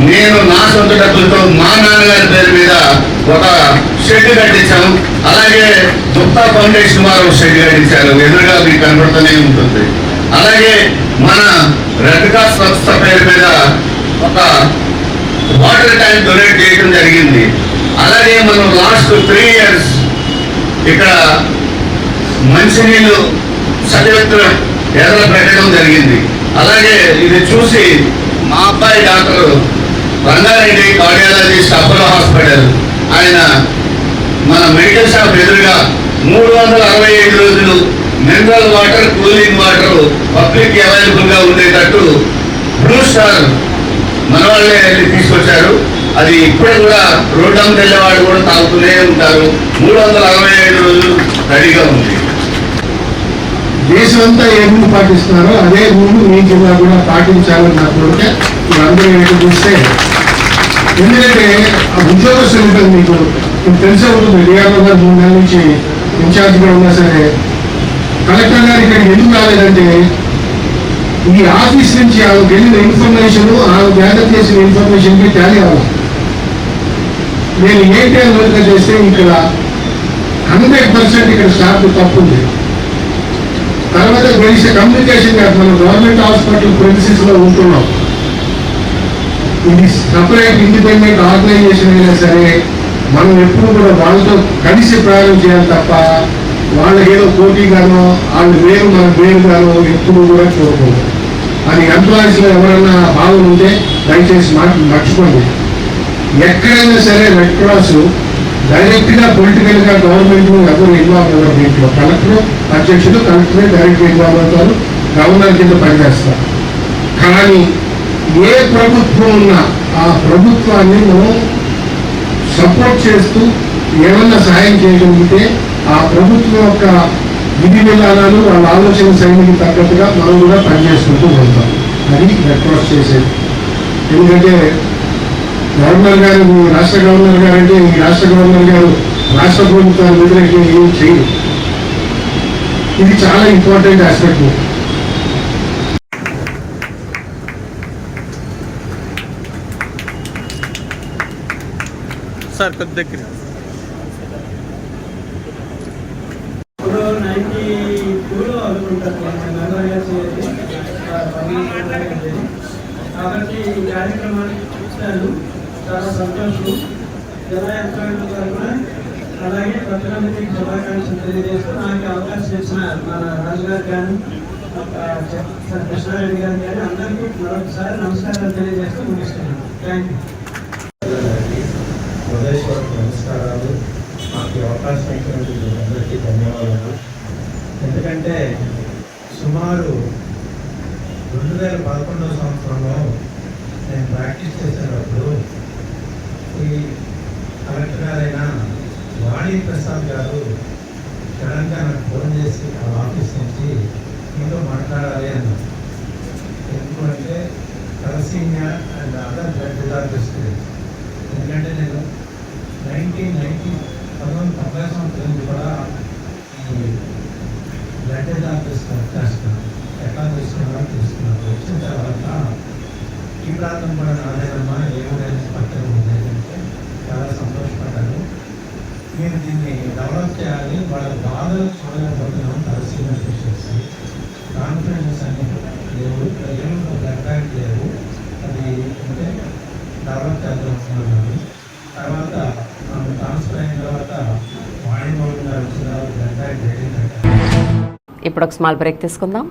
నేను నా సొంత డబ్బులతో మా నాన్నగారి పేరు మీద ఒక షెడ్ కట్టించాను. అలాగే గుప్తా ఫౌండేషన్ వారు షెడ్ కట్టించారు, ఎదురుగా మీకు కనబడుతూనే ఉంటుంది. అలాగే మన రెడ్ క్రాస్ సంస్థ పేరు మీద ఒక వాటర్ ట్యాంక్ డొనేట్ చేయడం జరిగింది. అలాగే మనం లాస్ట్ 3 years ఇక్కడ మంచినీళ్ళు సర్టిఫికెట్ ఎర్ర పెట్టడం జరిగింది. అలాగే ఇది చూసి మా అబ్బాయి doctor Rangareddy cardiologist Apollo hospital ఆయన మన మెడికల్ షాప్ ఎదురుగా 365 రోజులు mineral water, cooling water public అవైలబుల్గా ఉండేటట్టు బ్లూ స్టార్ మన వాళ్ళే వెళ్ళి తీసుకొచ్చారు. అది ఇప్పుడు కూడా రోడ్డు వెళ్ళే వాళ్ళు కూడా తాగుతూనే ఉంటారు. 365 రోజులు రెడీగా ఉంది. దేశం అంతా ఏ రూల్ పాటిస్తున్నారో అదే రూల్ మీ జిల్లా కూడా పాటించాలని నా కోరిక. మీరందరూ ఏంటో చూస్తే, ఎందుకంటే ఆ ఉద్యోగస్తులు ఉంటుంది, మీకు తెలిసే ఉంటుంది. డిఆర్ఓ గారు 3 నెలల నుంచి ఇన్ఛార్జ్గా ఉన్నా సరే, కలెక్టర్ గారు ఇక్కడికి ఎందుకు రాలేదంటే, ఈ ఆఫీస్ నుంచి ఆమెకు వెళ్ళిన ఇన్ఫర్మేషన్, ఆమె గ్యాదర్ చేసిన ఇన్ఫర్మేషన్కి టాలీ అవ్వాలి. నేను ఏంటి అని వెనుక చేస్తే ఇక్కడ 100% ఇక్కడ స్టాఫ్ తప్పు ఉంది. తర్వాత తెలిసే కమ్యూనికేషన్ గ్యాప్. మనం గవర్నమెంట్ హాస్పిటల్ ప్రిన్సిస్ లో ఉంటున్నాం. ఇది సపరేట్ ఇండిపెండెంట్ ఆర్గనైజేషన్ అయినా సరే మనం ఎప్పుడు కూడా వాళ్ళతో కలిసి ప్రయాణం చేయాలి తప్ప వాళ్ళకి ఏదో పోటీగానో వాళ్ళు వేరు మన వేరుగానో ఎప్పుడు కూడా చూడకూడదు. అది ఎంప్లాయీస్ లో ఎవరైనా భావన ఉంటే దయచేసి మర్చిపోండి. ఎక్కడైనా సరే రెడ్ క్రాస్ డైరెక్ట్ గా పొలిటికల్ గా గవర్నమెంట్ ఎవరు ఇన్వాల్వ్ అవ్వరు. దీంట్లో కలెక్టర్ అధ్యక్షుడు, కలెక్టరే డైరెక్ట్ ఇన్వాల్వ్ అవుతారు, గవర్నర్ కింద పనిచేస్తారు. కానీ ఏ ప్రభుత్వం ఉన్నా ఆ ప్రభుత్వాన్ని మనం సపోర్ట్ చేస్తూ ఏమన్నా సహాయం చేయగలిగితే ఆ ప్రభుత్వం యొక్క విధి విధానాలు వాళ్ళ ఆలోచన శైలికి తగ్గట్టుగా మనం కూడా పనిచేసుకుంటూ వెళ్తాం. అది రెడ్ క్రాస్ చేసేది. ఎందుకంటే గవర్నర్ గారు, రాష్ట్ర గవర్నర్ గారు అంటే ఈ రాష్ట్ర గవర్నర్ గారు రాష్ట్ర ప్రభుత్వాన్ని వ్యతిరేకంగా ఏం చేయరు. ఇది చాలా ఇంపార్టెంట్ ఆస్పెక్ట్. సార్ కొద్ది దగ్గర ఇప్పుడు 92లో అనుకుంటారు కాబట్టి ఈ కార్యక్రమానికి చూశాను, చాలా సంతోషం. జన యంత్రాంగం తరఫున అలాగే ప్రజలందరికీ శుభాకాంక్షలు తెలియజేస్తూ నాకు అవకాశం ఇచ్చిన మన రాజుగారు కానీ కృష్ణారెడ్డి గారు కానీ అందరికీ మరొకసారి నమస్కారాలు తెలియజేస్తూ ముగిస్తున్నాను. Thank you. నమస్కారాలు. మాకు అవకాశం ఇచ్చినందుకు అందరికీ ధన్యవాదాలు. ఎందుకంటే సుమారు 2011వ సంవత్సరంలో నేను ప్రాక్టీస్ చేసేటప్పుడు ఈ కలెక్టర్ గారైన వాణి ప్రసాద్ గారు సడన్గా నాకు ఫోన్ చేసి ఆ ఆఫీస్ నుంచి మీతో మాట్లాడాలి అన్నారు. ఎందుకంటే thalassaemia and other blood disorders గురించి. ఎందుకంటే నేను 1990 సంవత్సరం కూడా ఈ బ్లడ్ డిజార్డర్స్ వర్క్ చేస్తున్నాను. ఎట్లా తీసుకున్నారో తీసుకున్నాను. వచ్చిన తర్వాత ఈ ప్రాంతం కూడా నాదేనమ్మా, ఏమైనా పక్కన ఉండేదంటే చాలా సంతోషపడ్డాను. మీరు దీన్ని డెవలప్ చేయాలి, వాళ్ళ బాధలు చూడలేకపోతున్నాం. తలసీమియా పేషెంట్స్ కాన్ఫిడెన్స్ అని లేవు, ఏమో బ్లడ్ బ్యాంక్ లేవు, అది అంటే డెవలప్ చేద్దాం. తర్వాత ట్రాన్స్ఫర్ అయిన తర్వాత వాణిమోహన్ గారు వచ్చిన బ్లడ్ బ్యాంక్ రేటింగ్ కట్టారు. ఇప్పుడు ఒక స్మాల్ బ్రేక్ తీసుకుందాం.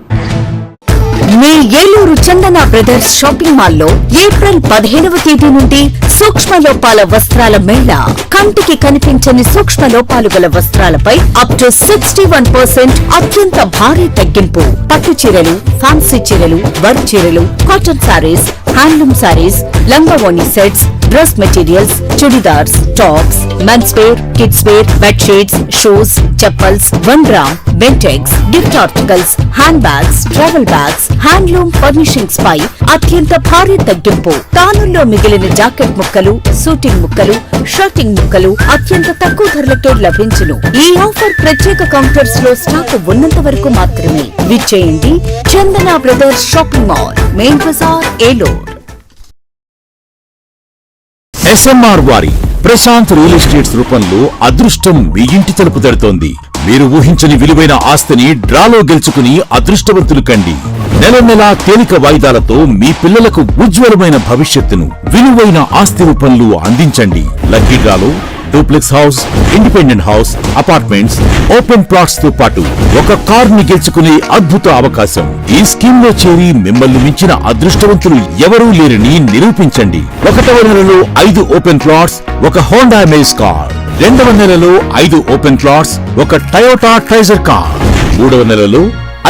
మీ ఏలూరు చందన బ్రదర్స్ షాపింగ్ మాల్ లో ఏప్రిల్ 15వ తేదీ నుండి సూక్ష్మ లోపాల వస్త్రాల మేళా. కంటికి కనిపించని సూక్ష్మ లోపాలు గల వస్త్రాలపై అప్ టు 61% అత్యంత భారీ తగ్గింపు. పట్టు చీరలు, ఫ్యాన్సీ చీరలు, వర్క్ చీరలు, కాటన్ సారీస్, హ్యాండ్లూమ్ సారీస్, లంగావోణి sets, dress materials, churidars, tops, men's wear, kids wear, bedsheets, shoes, chappals, వండ్రా, Bentex, gift articles, hand bags, travel bags, handloom furnishings పై అత్యంత భారీ తగ్గింపు. తానుల్లో మిగిలిన జాకెట్ ముక్కలు, సూటింగ్ ముక్కలు, షర్టింగ్ ముక్కలు అత్యంత తక్కువ ధరలకే లభించును. ఈ ఆఫర్ ప్రత్యేక కౌంటర్స్ లో స్టాక్ ఉన్నంత వరకు మాత్రమే. విచ్చేయండి Chandana brothers shopping mall, main bazaar, Eluru. SMR వారి ప్రశాంత్ రియల్ ఎస్టేట్స్ రూపంలో అదృష్టం మీ ఇంటి తలుపు తడుతోంది. మీరు ఊహించని విలువైన ఆస్తిని డ్రాలో గెలుచుకుని అదృష్టవంతులు కండి. నెల నెలా తేలిక వాయిదాలతో మీ పిల్లలకు ఉజ్వలమైన భవిష్యత్తును విలువైన ఆస్తి రూపంలో అందించండి. లక్కీ డ్రాలో duplex house, independent house, apartments, open plots తో పాటు ఒక కార్ ని గెలుచుకునే అద్భుత అవకాశం. ఈ స్కీమ్ లో చేరి మిమ్మల్ని మించిన అదృష్టవంతులు ఎవరూ లేరని నిరూపించండి. 1వ నెలలో 5 ఓపెన్ ప్లాట్స్, ఒక హోండా అమేజ్ కార్. 2వ నెలలో 5 ఓపెన్ ప్లాట్స్, ఒక టయోటా ట్రైజర్ కార్. 3వ నెలలో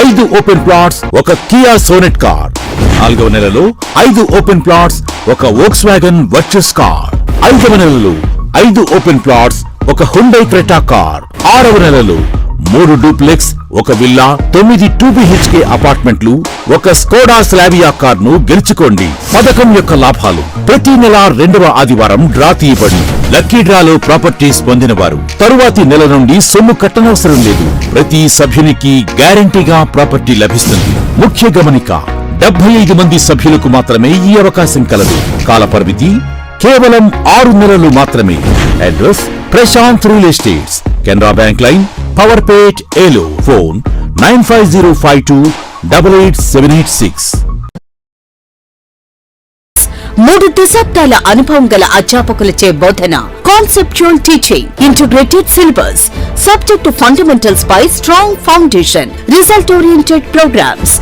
5 ఓపెన్ ప్లాట్స్, ఒక కియా సోనెట్ కార్. 4వ నెలలో 5 ఓపెన్ ప్లాట్స్, ఒక వోక్స్వాగన్ వర్చస్ కార్. 5వ నెలలో 5 ఓపెన్ ప్లాట్స్, ఒక హుండై క్రెటా కార్. 6వ నెలలో 3 డూప్లెక్స్, ఒక విల్లా, 9 2BHK అపార్ట్మెంట్లు, ఒక స్కోడా స్లావియా కార్ను గెలుచుకోండి. పథకం యొక్క లాభాలు: ప్రతి నెల 2వ ఆదివారం డ్రా తీయబడి లక్కీ డ్రాలో ప్రాపర్టీస్ పొందిన వారు తరువాతి నెల నుండి సొమ్ము కట్టనవసరం లేదు. ప్రతి సభ్యునికి గ్యారంటీగా ప్రాపర్టీ లభిస్తుంది. ముఖ్య గమనిక: 75 మంది సభ్యులకు మాత్రమే ఈ అవకాశం కలదు. కాలపరిమితి కేవలం 6 నెలలు మాత్రమే. Address: Prashanth real estates, Canara bank line, Powerpet, Eluru. Phone 9505288786. 3 దశాబ్దాల అనుభవం గల అధ్యాపకులచే బోధన, conceptual teaching, integrated syllabus, subject fundamentals పై strong foundation, result oriented programs,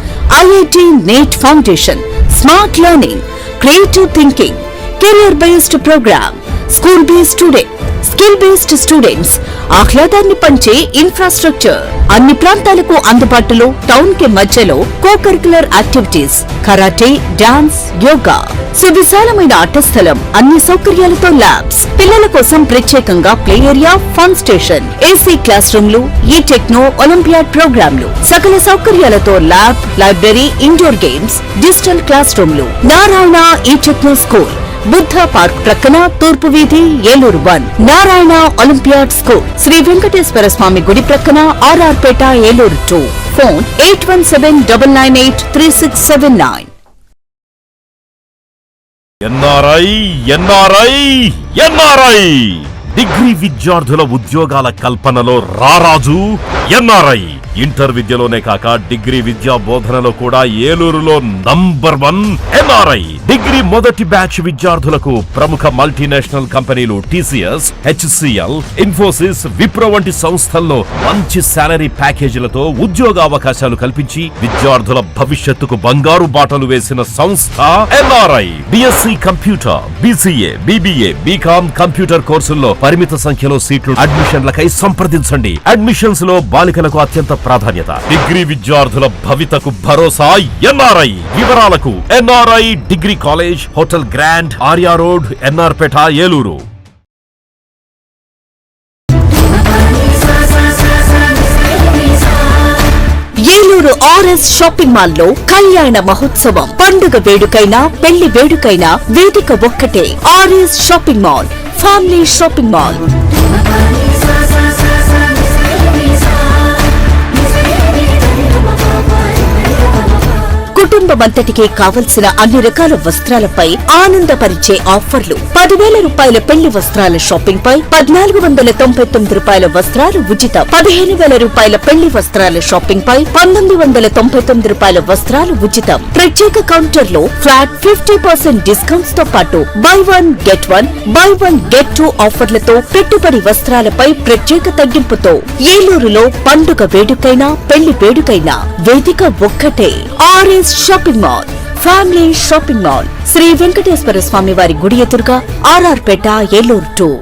IIT NEET foundation, smart learning, creative thinking, career based program, school based student, skill based students, ఆహ్లాదాన్ని పంచే infrastructure, అన్ని ప్రాంతాలకు అందుబాటులో, టౌన్ కి మధ్యలో cocurricular activities, karate, dance, yoga, సువిశాలమైన ఆట స్థలం, అన్ని సౌకర్యాలతో ల్యాబ్స్, పిల్లల కోసం ప్రత్యేకంగా play area, fun station, AC class రూమ్లు, ఈ టెక్నో ఒలింపియాడ్ ప్రోగ్రాంలు, సకల సౌకర్యాలతో lab, library, indoor games, digital class రూమ్లు. నారాయణ ఈ టెక్నో స్కూల్, బుద్ధ పార్క్ ప్రక్కన, తూర్పు వీధి, ఏలూరు 1. నారాయణ ఒలింపియాడ్ స్కూల్, శ్రీ వెంకటేశ్వర స్వామి గుడి ప్రక్కన, RR Peta, Eluru 2. Phone 8179983679. NRI degree విద్యార్థుల ఉద్యోగాల కల్పనలో రారాజు NRI. ఇంటర్ విద్యలోనే కాక డిగ్రీ విద్యా బోధనలో కూడా ఏలూరులో నంబర్ 1 NRI. డిగ్రీ మొదటి బ్యాచ్ విద్యార్థులకు ప్రముఖ మల్టీనేషనల్ కంపెనీలు TCS, HCL, ఇన్ఫోసిస్, విప్రో వంటి సంస్థల్లో మంచి సాలరీ ప్యాకేజీలతో ఉద్యోగ అవకాశాలు కల్పించి విద్యార్థుల భవిష్యత్తుకు బంగారు బాటలు వేసిన సంస్థ NRI. BSc computer, BCA, BBA, BCom computer కోర్సుల్లో పరిమిత సంఖ్యలో సీట్లు. అడ్మిషన్లకై సంప్రదించండి. అడ్మిషన్స్ లో బాలికలకు అత్యంత ప్రాధాన్యత. డిగ్రీ విద్యార్థుల భవితకు భరోసా NRI. వివరాలకు NRI degree college, hotel grand, Arya road, NR Peta, Eluru. Eluru RS shopping mall లో కళ్యాణ మహోత్సవం. పండుగ వేడుకైనా, పెళ్లి వేడుకైనా వేదిక ఒక్కటే. RS shopping mall, family shopping mall. కుటుంబమంతటికి కావలసిన అన్ని రకాల వస్త్రాలపై ఆనందపరిచే ఆఫర్లు. 10,000 రూపాయల పెళ్లి వస్త్రాల షాపింగ్ పై 1,499 రూపాయల వస్త్రాలు ఉచితం. 15,000 రూపాయల పెళ్లి వస్త్రాల షాపింగ్ పై 1,999 రూపాయల వస్త్రాలు ఉచితం. ప్రత్యేక కౌంటర్ లో ఫ్లాట్ 50% డిస్కౌంట్స్ తో పాటు బై 1 గెట్ 2 ఆఫర్లతో పెట్టుబడి వస్త్రాలపై ప్రత్యేక తగ్గింపుతో. ఏలూరులో పండుగ వేడుకైనా, పెళ్లి వేడుకైనా వేదిక ఒక్కటే. RS shopping mall, family shopping mall, Shri Venkateswara Swamy వారి గుడి ఎదురుగా, RR Peta, Eluru 2.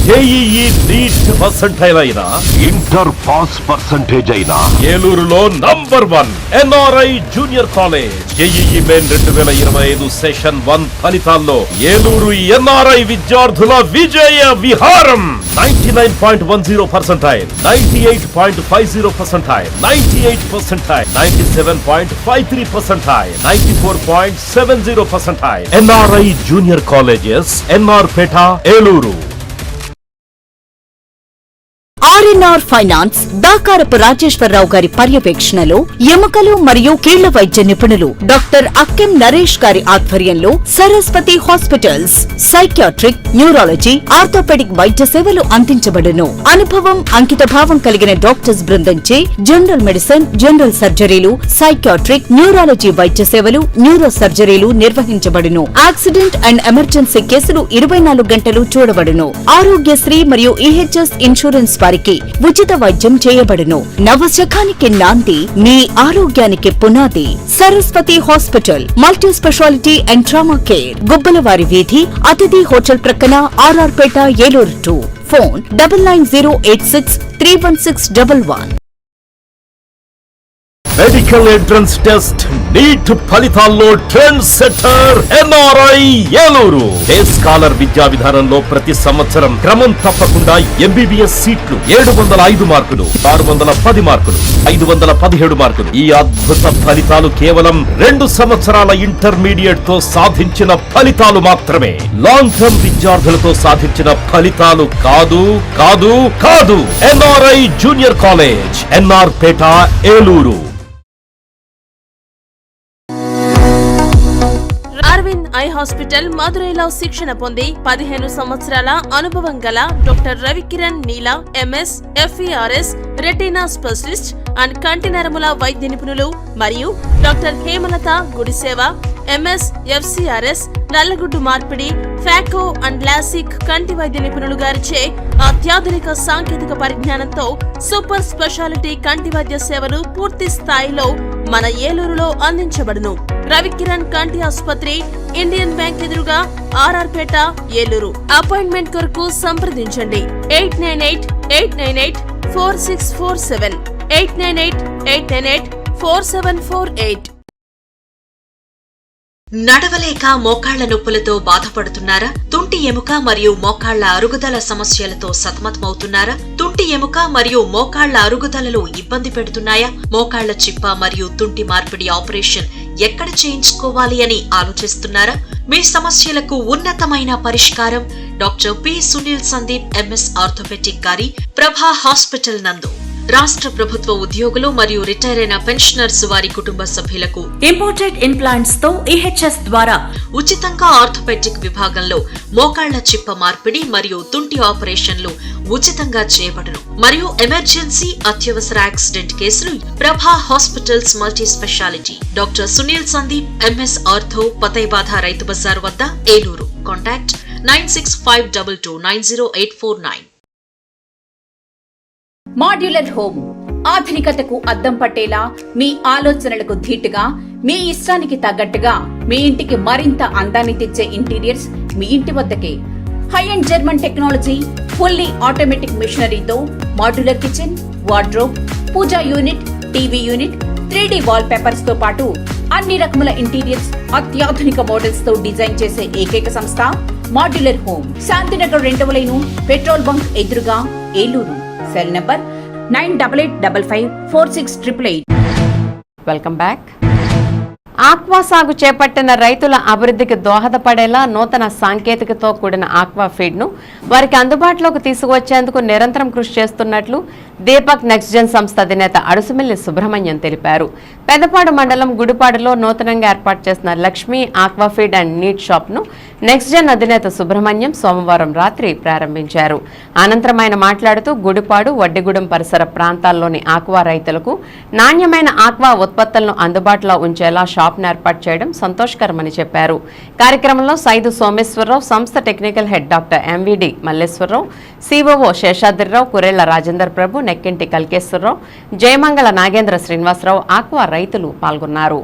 JEE NEET percentile అయినా, ఇంటర్ పాస్ పర్సెంటేజ్ అయినా ఏలూరులో number 1 NRI junior college. JEE main 2025 session 1 ఫలితాల్లో ఏలూరు NRI విద్యార్థుల విజయ విహారం. 99.10%, 98.50%, 98%, 97.53%, 94.70%. NRI junior colleges, NR Peta, Eluru. RNR finance, Dakarapu Rajeswara Rao గారి పర్యవేక్షణలో ఎముకలు మరియు కీళ్ల వైద్య నిపుణులు డాక్టర్ అక్కెం నరేష్ గారి ఆధ్వర్యంలో Saraswati hospitals psychiatric, neurology, orthopaedic వైద్య సేవలు అందించబడును. అనుభవం, అంకిత భావం కలిగిన డాక్టర్స్ బృందంచే జనరల్ మెడిసిన్, జనరల్ సర్జరీలు, సైకియాట్రిక్, న్యూరాలజీ వైద్య సేవలు, న్యూరో సర్జరీలు నిర్వహించబడును. యాక్సిడెంట్ అండ్ ఎమర్జెన్సీ కేసులు 24 గంటలు చూడబడును. ఆరోగ్యశ్రీ మరియు EHS ఇన్సూరెన్స్ వారికి ఉచిత వైద్యం చేయబడును. నవశకానికి నాంది, మీ ఆరోగ్యానికి పునాది. Saraswathi hospital, multi speciality and trauma care, గుబ్బలవారి వీధి, అతిథి హోటల్ ప్రక్కన, RR Peta, Eluru 2. Phone 9908631611. Medical entrance test NEET ఫలితాల్లో trend setter NRI Eluru. Day scholar విద్యా విధానంలో ప్రతి సంవత్సరం క్రమం తప్పకుండా ఎంబీబీఎస్ సీట్లు 705 మార్కులు, 610 మార్కులు, 517 మార్కులు. ఈ అద్భుత ఫలితాలు కేవలం 2 సంవత్సరాల ఇంటర్మీడియట్ తో సాధించిన ఫలితాలు మాత్రమే. లాంగ్ టర్మ్ విద్యార్థులతో సాధించిన ఫలితాలు కాదు కాదు కాదు. NRI junior college, NR Peta, Eluru. Aravind eye hospital మదురైలో శిక్షణ పొంది 15 సంవత్సరాల అనుభవం గల doctor Ravikiran Neela MS FERS retina specialist and కంటి నరముల వైద్య నిపుణులు మరియు doctor Hemalatha Gudiseva MS FCRS నల్లగుడ్డు మార్పిడి ఫ్యాకో అండ్ లాసిక్ కంటి వైద్య నిపుణులు గారిచే అత్యాధునిక సాంకేతిక పరిజ్ఞానంతో సూపర్ స్పెషాలిటీ కంటి వైద్య సేవలు పూర్తి స్థాయిలో మన ఏలూరులో అందించబడును. రవికిరణ్ కంటి ఆసుపత్రి, ఇండియన్ బ్యాంక్ ఎదురుగా, ఆర్ఆర్ పేట, ఏలూరు. అపాయింట్మెంట్ కొరకు సంప్రదించండి 898-898-4647 898-898-4748. నడవలేక మోకాళ్ల నొప్పులతో బాధపడుతున్నారా? తుంటి ఎముక మరియు మోకాళ్ల అరుగుదల సమస్యలతో సతమతమవుతున్నారా? తుంటి ఎముక మరియు మోకాళ్ల అరుగుదలలో ఇబ్బంది పెడుతున్నాయా? మోకాళ్ల చిప్ప మరియు తుంటి మార్పిడి ఆపరేషన్ ఎక్కడ చేయించుకోవాలి అని ఆలోచిస్తున్నారా? మీ సమస్యలకు ఉన్నతమైన పరిష్కారం doctor P Sunil Sandeep MS orthopaedic గారి ప్రభా హాస్పిటల్ నందు. రాష్ట్ర ప్రభుత్వ ఉద్యోగులు మరియు రిటైర్ అయిన పెన్షనర్స్ వారి కుటుంబ సభ్యులకు ఇంపోర్టెడ్ ఇంప్లాంట్స్ తో ఈహెచ్ఎస్ ద్వారా ఉచితంగా ఆర్థోపెటిక్ విభాగంలో మోకాళ్ల చిప్ప మార్పిడి మరియు తుంటి ఆపరేషన్లు ఉచితంగా చేయబడును. మరియు ఎమర్జెన్సీ అత్యవసర యాక్సిడెంట్ కేసులు Prabha hospitals multi speciality doctor Sunil Sandeep MS ortho, పతైబాధ రైతు బజార్ వద్ద, ఏలూరు. కాంటాక్ట్ 9652290849. మాడ్యులర్ హోమ్ ఆధునికతకు అద్దం పట్టేలా, మీ ఆలోచనలకు ధీటుగా, మీ ఇష్టానికి తగ్గట్టుగా మీ ఇంటికి మరింత అందాన్ని తెచ్చే ఇంటీరియర్స్ మీ ఇంటి వద్దకే. High and German technology, fully automatic మిషనరీతో modular kitchen, wardrobe, puja unit, TV unit, 3D wall papers తో పాటు అన్ని రకముల ఇంటీరియర్స్ అత్యాధునిక మోడల్స్ తో డిజైన్ చేసే ఏకైక సంస్థ మాడ్యులర్ హోమ్. శాంతినగర్ 2వ లైను, పెట్రోల్ బంక్ ఎదురుగా, Eluru. Cell number 9855546888. Welcome back. Aqua సాగు చేపట్టిన రైతుల అభివృద్ధికి దోహదపడేలా నూతన సాంకేతికతో కూడిన ఆక్వా ఫీడ్ను వారికి అందుబాటులోకి తీసుకువచ్చేందుకు నిరంతరం కృషి చేస్తున్నట్లు దీపక్ నెక్స్ట్ జెన్ సంస్థ అధినేత అడుసుమిల్లి సుబ్రహ్మణ్యం తెలిపారు. పెద్దపాడు మండలం గుడిపాడులో నూతనంగా ఏర్పాటు చేసిన Lakshmi aqua feed and neat షాప్ను నెక్స్ట్ జెన్ అధినేత సుబ్రహ్మణ్యం సోమవారం రాత్రి ప్రారంభించారు. అనంతరం ఆయన మాట్లాడుతూ గుడిపాడు, వడ్డిగూడెం పరిసర ప్రాంతాల్లోని ఆక్వా రైతులకు నాణ్యమైన ఆక్వా ఉత్పత్తులను అందుబాటులో ఉంచేలా షాప్ను ఏర్పాటు చేయడం సంతోషకరమని చెప్పారు. కార్యక్రమంలో సైదు సోమేశ్వరరావు, సంస్థ technical head doctor MVD Malleswararao, COO Seshadrirao, Kurella Rajender Prabhu, Nekkinti Kalkeswararao, Jayamangala Nagendra Srinivasarao, aqua రైతులు పాల్గొన్నారు.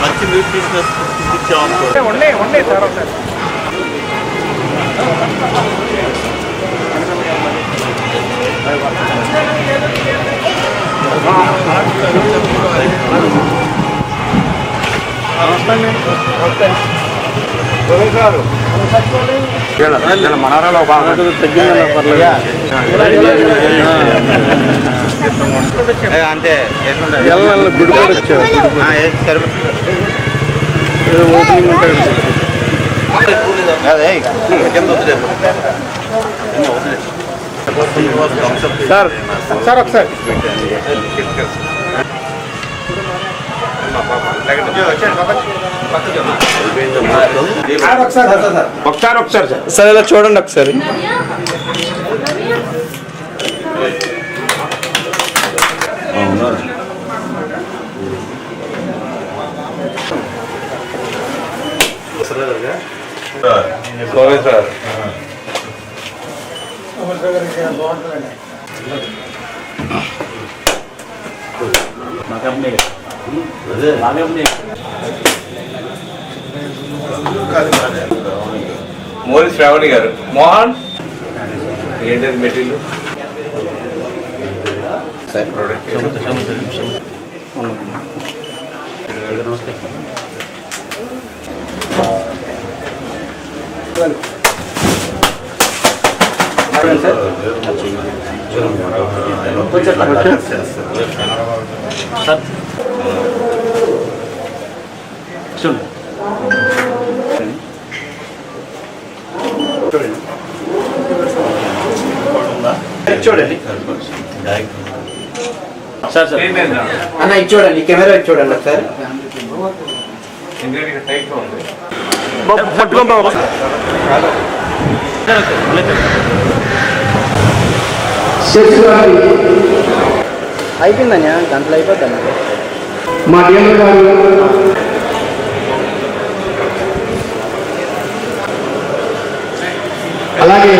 మంచి న్యూట్రిషనస్ మనలో బాగా అంటే గుడిపాడు వచ్చారు. సార్ సార్ ఒకసారి ఒకసారి సార్ ఇలా చూడండి ఒకసారి. సార్ మోరి శ్రావణి గారు. మోహన్ ఏంటది మెటీరియల్ సార్ ప్రోడక్ట్ చూడండి సార్ అన్న ఇది చూడండి కెమెరా చూడండి సార్ అయిపోయిందన్నా గంటలు అయిపోద్ది మా అలాగే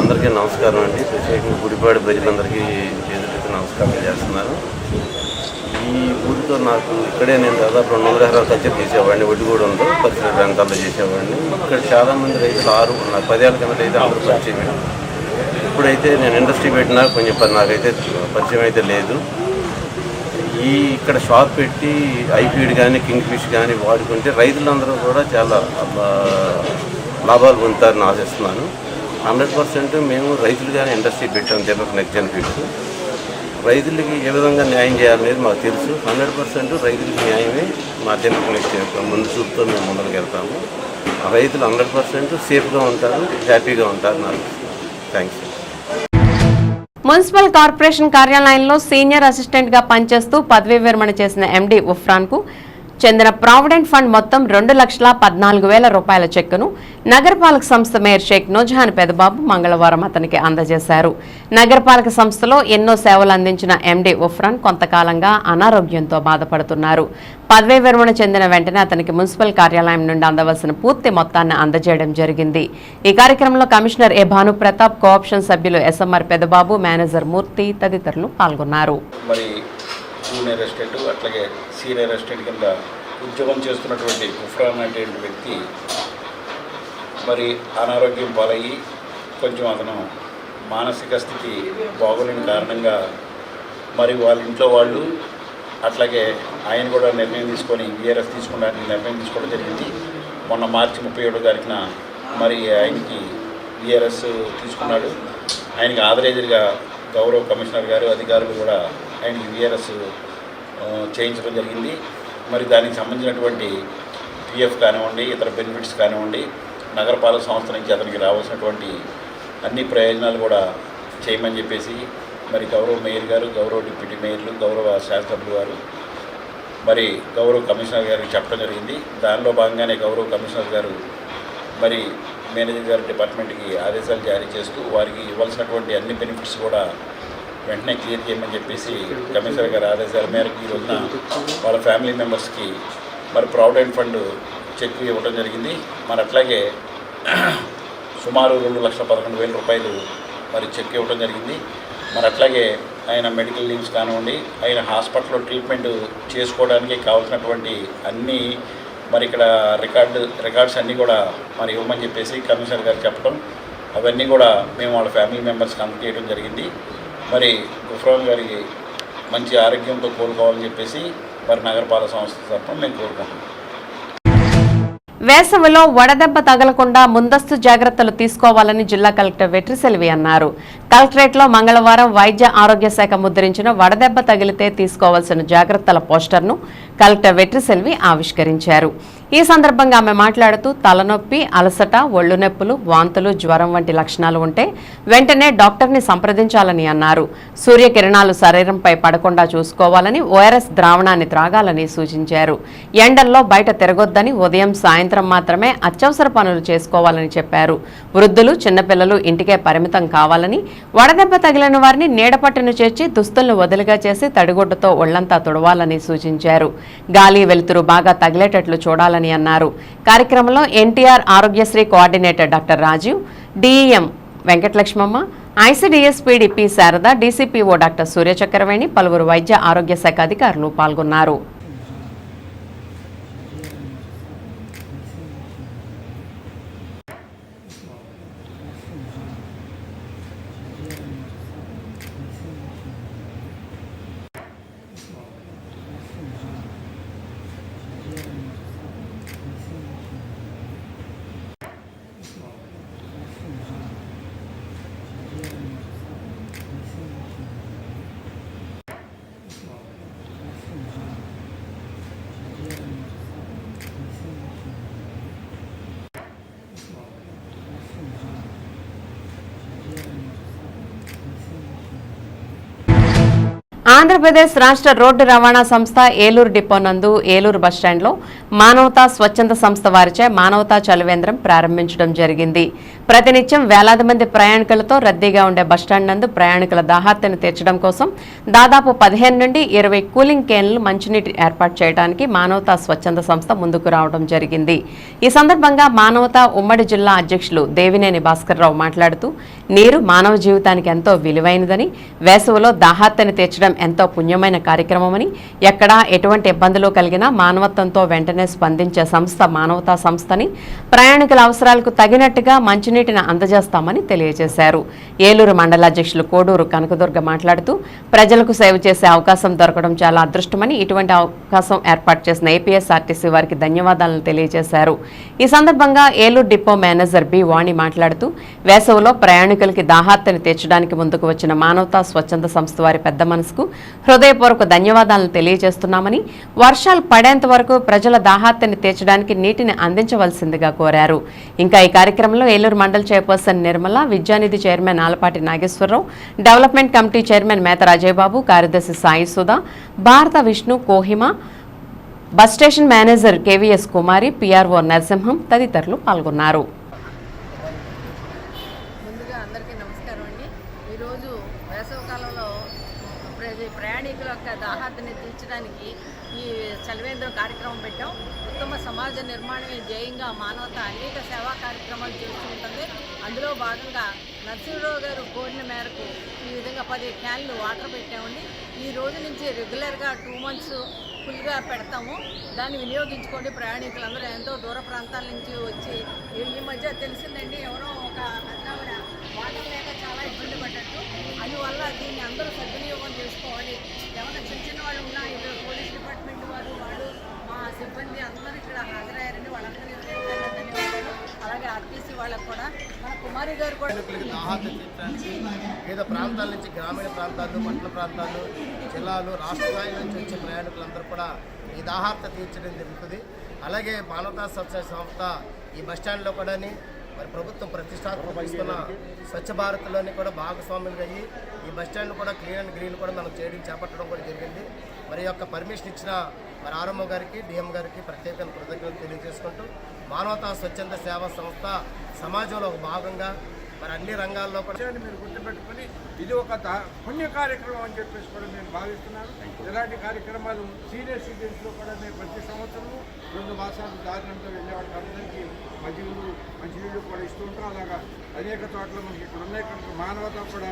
అందరికీ నమస్కారం అండి. ప్రత్యేకంగా గుడిపాడు ప్రజలందరికీ చేతులెత్తి నమస్కారం చేస్తున్నాను. ఈ ఊరితో నాకు ఇక్కడే నేను దాదాపు 200 ఎకరాల కల్చర్ చేసేవాడిని. ఒడ్డుగూడెంలో పరిసర ప్రాంతాల్లో చేసేవాడిని. ఇక్కడ చాలామంది రైతులు నాకు 10 ఏళ్ళ కింద అయితే అందరూ పరిచయం. ఇప్పుడైతే నేను ఇండస్ట్రీ పెట్టినా కొంచెం నాకైతే పరిచయం అయితే లేదు. ఇక్కడ షాప్ పెట్టి ఐఫీడ్ కానీ కింగ్ ఫిష్ కానీ వాడుకుంటే రైతులందరూ కూడా చాలా లాభాలు పొందుతారని ఆశిస్తున్నాను. 100% మేము రైతులుగానే ఇండస్ట్రీ పెట్టాము. జనరల్ నెక్జన్ ఫీడ్స్ రైతులకి ఏ విధంగా న్యాయం చేయాలనేది మాకు తెలుసు. 100% రైతులకి న్యాయమే మా జనరల్ నెక్జన్ ముందు చూపుతో మేము ముందుకు వెళ్తాము. రైతులు 100% సేఫ్గా ఉంటారు, హ్యాపీగా ఉంటారు. నాకు థ్యాంక్స్. మున్సిపల్ కార్పొరేషన్ కార్యాలయంలో సీనియర్ అసిస్టెంట్ గా పనిచేస్తూ పదవీ విరమణ చేసిన ఎండీ ఉఫ్రాన్ కు చెందిన ప్రావిడెంట్ ఫండ్ మొత్తం 2,14,000 రూపాయల చెక్కును నగరపాలక సంస్థ మేయర్ షేక్ నూజహాన్ పెదబాబు మంగళవారం అతనికి అందజేశారు. నగరపాలక సంస్థలో ఎన్నో సేవలు అందించిన ఎండీ ఉఫ్రాన్ కొంతకాలంగా అనారోగ్యంతో బాధపడుతున్నారు. పదవీ విరమణ చెందిన వెంటనే అతనికి మున్సిపల్ కార్యాలయం నుండి అందవలసిన పూర్తి మొత్తాన్ని అందజేయడం జరిగింది. ఈ కార్యక్రమంలో కమిషనర్ ఏ భానుప్రతాప్, కోఆప్షన్ సభ్యులు ఎస్ఎంఆర్ పెదబాబు, మేనేజర్ మూర్తి తదితరులు పాల్గొన్నారు. జూనియర్ అసిస్టెంట్ అట్లాగే సీనియర్ అసిస్టెంట్ కింద ఉద్యోగం చేస్తున్నటువంటి ఉఫ్రాన్ అనేటువంటి వ్యక్తి మరి అనారోగ్యం పాలయ్యి కొంచెం అతను మానసిక స్థితి బాగోలేని కారణంగా మరి వాళ్ళ ఇంట్లో వాళ్ళు అట్లాగే ఆయన కూడా నిర్ణయం తీసుకొని విఆర్ఎస్ తీసుకోవడానికి నిర్ణయం తీసుకోవడం జరిగింది. మొన్న మార్చి 37వ తారీఖున మరి ఆయనకి విఆర్ఎస్ తీసుకున్నాడు. ఆయనకి ఆథరైజర్గా గౌరవ కమిషనర్ గారు అధికారులు కూడా ఆయనకి విఆర్ఎస్ చేయించడం జరిగింది. మరి దానికి సంబంధించినటువంటి పిఎఫ్ కానివ్వండి, ఇతర బెనిఫిట్స్ కానివ్వండి, నగరపాలక సంస్థ నుంచి అతనికి రావాల్సినటువంటి అన్ని ప్రయోజనాలు కూడా చేయమని చెప్పేసి మరి గౌరవ మేయర్ గారు, గౌరవ డిప్యూటీ మేయర్లు, గౌరవ శాసనసభ్యులు గారు మరి గౌరవ కమిషనర్ గారికి చెప్పడం జరిగింది. దానిలో భాగంగానే గౌరవ కమిషనర్ గారు మరి మేనేజర్ గారి డిపార్ట్మెంట్కి ఆదేశాలు జారీ చేస్తూ వారికి ఇవ్వాల్సినటువంటి అన్ని బెనిఫిట్స్ కూడా వెంటనే క్లియర్ చేయమని చెప్పేసి కమిషనర్ గారి ఆదేశాల మేరకు ఈ రోజున వాళ్ళ ఫ్యామిలీ మెంబర్స్కి మరి ప్రావిడెంట్ ఫండ్ చెక్ ఇవ్వడం జరిగింది. మరి అట్లాగే సుమారు 2,11,000 రూపాయలు మరి చెక్ ఇవ్వడం జరిగింది. మరి అట్లాగే ఆయన మెడికల్ లీవ్స్ కానివ్వండి, ఆయన హాస్పిటల్లో ట్రీట్మెంట్ చేసుకోవడానికి కావాల్సినటువంటి అన్నీ మరి ఇక్కడ రికార్డ్స్ అన్నీ కూడా మరి ఇవ్వమని చెప్పేసి కమిషనర్ గారు చెప్పడం, అవన్నీ కూడా మేము వాళ్ళ ఫ్యామిలీ మెంబర్స్కి అందజేయడం జరిగింది. మరి ఉఫ్రాన్ గారికి మంచి ఆరోగ్యంతో కోలుకోవాలని చెప్పేసి మరి నగరపాలక సంస్థ తరఫున మేము కోరుకుంటున్నాం. వేసవిలో వడదెబ్బ తగలకుండా ముందస్తు జాగ్రత్తలు తీసుకోవాలని జిల్లా కలెక్టర్ వెట్రిసెల్వి అన్నారు. కలెక్టరేట్లో మంగళవారం వైద్య ఆరోగ్య శాఖ ముద్రించిన వడదెబ్బ తగిలితే తీసుకోవాల్సిన జాగ్రత్తల పోస్టర్ను కలెక్టర్ వెట్రిసెల్వి ఆవిష్కరించారు. ఈ సందర్భంగా ఆమె మాట్లాడుతూ తలనొప్పి, అలసట, ఒళ్ళు నొప్పులు, వాంతులు, జ్వరం వంటి లక్షణాలు ఉంటే వెంటనే డాక్టర్ని సంప్రదించాలని అన్నారు. సూర్యకిరణాలు శరీరంపై పడకుండా చూసుకోవాలని, ఓఆర్ఎస్ ద్రావణాన్ని త్రాగాలని సూచించారు. ఎండల్లో బయట తిరగొద్దని, ఉదయం సాయంత్రం మాత్రమే అత్యవసర పనులు చేసుకోవాలని చెప్పారు. వృద్ధులు, చిన్నపిల్లలు ఇంటికే పరిమితం కావాలని, వడదెబ్బ తగిలిన వారిని నీడపట్టును చేర్చి దుస్తులను వదిలిగా చేసి తడిగుడ్డతో ఒళ్లంతా తుడవాలని సూచించారు. గాలి వెలుతురు బాగా తగిలేటట్లు చూడాలని అన్నారు. కార్యక్రమంలో NTR Arogyasri coordinator doctor Rajiv, DEM Venkatalakshmamma, ICDS PDP Sarada, DCPO doctor Suryachakraveni, పలువురు వైద్య ఆరోగ్య శాఖ అధికారులు పాల్గొన్నారు. ఆంధ్రప్రదేశ్ రాష్ట్ర రోడ్డు రవాణా సంస్థ ఏలూరు డిపో నందు ఏలూరు బస్టాండ్లో మానవతా స్వచ్ఛంద సంస్థ వారిచే మానవతా చలివేంద్రం ప్రారంభించడం జరిగింది. ప్రతినిత్యం వేలాది మంది ప్రయాణికులతో రద్దీగా ఉండే బస్టాండ్ నందు ప్రయాణికుల దాహార్తిని తీర్చడం కోసం దాదాపు 15 నుండి 20 కూలింగ్ కేన్లు మంచినీటి ఏర్పాటు చేయడానికి మానవతా స్వచ్ఛంద సంస్థ ముందుకు రావడం జరిగింది. ఈ సందర్భంగా మానవతా ఉమ్మడి జిల్లా అధ్యక్షులు దేవినేని భాస్కర్రావు మాట్లాడుతూ నీరు మానవ జీవితానికి ఎంతో విలువైనదని, వేసవిలో దాహార్తిని తీర్చడం ఎంతో పుణ్యమైన కార్యక్రమమని, ఎక్కడా ఎటువంటి ఇబ్బందులు కలిగినా మానవత్వంతో వెంటనే స్పందించే సంస్థ మానవతా సంస్థని, ప్రయాణికుల అవసరాలకు తగినట్టుగా మంచినీటిని అందజేస్తామని తెలియజేశారు. ఏలూరు మండల అధ్యక్షులు కోడూరు కనకదుర్గ మాట్లాడుతూ ప్రజలకు సేవ చేసే అవకాశం దొరకడం చాలా అదృష్టమని, ఇటువంటి అవకాశం ఏర్పాటు చేసిన ఏపీఎస్ఆర్టీసీ వారికి ధన్యవాదాలను తెలియజేశారు. ఈ సందర్భంగా ఏలూరు డిపో మేనేజర్ బి వాణి మాట్లాడుతూ వేసవిలో ప్రయాణికులకి దాహార్తిని తీర్చడానికి ముందుకు వచ్చిన మానవతా స్వచ్ఛంద సంస్థ వారి పెద్ద మనసుకు హృదయపూర్వక ధన్యవాదాలను తెలియజేస్తున్నామని, వర్షాలు పడేంత వరకు ప్రజల దాహార్తిని తీర్చడానికి నీటిని అందించవలసిందిగా కోరారు. ఇంకా ఈ కార్యక్రమంలో ఏలూరు మండల chairperson Nirmala, Vidyanidhi chairman Alapati Nageswararao, development committee chairman Meta Rajayyababu, కార్యదర్శి Sai Sudha, Bharata Vishnu, Kohima, bus station manager KVS Kumari, PRO Narasimham తదితరులు పాల్గొన్నారు. ప్రయాణికుల యొక్క దాహార్తిని తీర్చడానికి ఈ చలివేంద్రం కార్యక్రమం పెట్టాం. ఉత్తమ సమాజ నిర్మాణమే ధ్యేయంగా మానవత అనేక సేవా కార్యక్రమాలు చేస్తూ ఉంటుంది. అందులో భాగంగా నరసింహరావు గారు కోరిన మేరకు ఈ విధంగా 10 క్యాన్లు వాటర్ పెట్టామండి. ఈ రోజు నుంచి రెగ్యులర్గా 2 months ఫుల్గా పెడతాము. దాన్ని వినియోగించుకోండి. ప్రయాణికులందరూ ఎంతో దూర ప్రాంతాల నుంచి వచ్చి ఈ మధ్య తెలిసిందండి, ఎవరో ఒక పెద్దావిడ వాటర్ లేక చాలా ఇబ్బంది పడ్డట్టు. అందువల్ల దీన్ని అందరూ సద్వినియోగం చేసుకోవాలి. ఏమైనా చిన్న వాళ్ళు ఉన్నా ఇక్కడ పోలీస్ డిపార్ట్మెంట్ వారు మా సిబ్బంది అందరూ ఇక్కడ హాజరయ్యారని వాళ్ళందరికీ ధన్యవాదాలు. అలాగే ఆర్టీసీ వాళ్ళకు కూడా, మన కుమారి గారు కూడా వివిధ ప్రాంతాల నుంచి, గ్రామీణ ప్రాంతాలు, పట్టణ ప్రాంతాలు, జిల్లాలు, రాష్ట్ర స్థాయి నుంచి వచ్చే ప్రయాణికులందరూ కూడా ఈ దాహార్త తీర్చడం జరుగుతుంది. అలాగే మానవతా సంస్థ ఈ బస్టాండ్లో కూడా మరి ప్రభుత్వం ప్రతిష్టాత్మకమైన స్వచ్ఛ భారత్లోని కూడా భాగస్వాములుగా అయ్యి ఈ బస్టాండ్ కూడా క్లీన్ అండ్ గ్రీన్ కూడా మనం చేపట్టడం కూడా జరిగింది. మరి యొక్క పర్మిషన్ ఇచ్చిన మరి ఆర్ఎంఓ గారికి, డిఎం గారికి ప్రత్యేక కృతజ్ఞతలు తెలియజేసుకుంటూ, మానవతా స్వచ్ఛంద సేవా సంస్థ సమాజంలో ఒక భాగంగా మరి అన్ని రంగాల్లో కూడా మీరు గుర్తుపెట్టుకుని ఇది ఒక పుణ్య కార్యక్రమం అని చెప్పేసి కూడా నేను భావిస్తున్నాను. ఇలాంటి కార్యక్రమాలు సీనియర్ సిటిజన్స్లో కూడా మేము ప్రతి సంవత్సరము 2 మాసాలు దారినంతా వెళ్ళేవాళ్ళకి అందరికీ మంచినీళ్ళు కూడా ఇస్తూ ఉంటాం. అలాగా అనేక చోట్ల మనకి ఇక్కడ ఉన్నాయి కనుక మానవత కూడా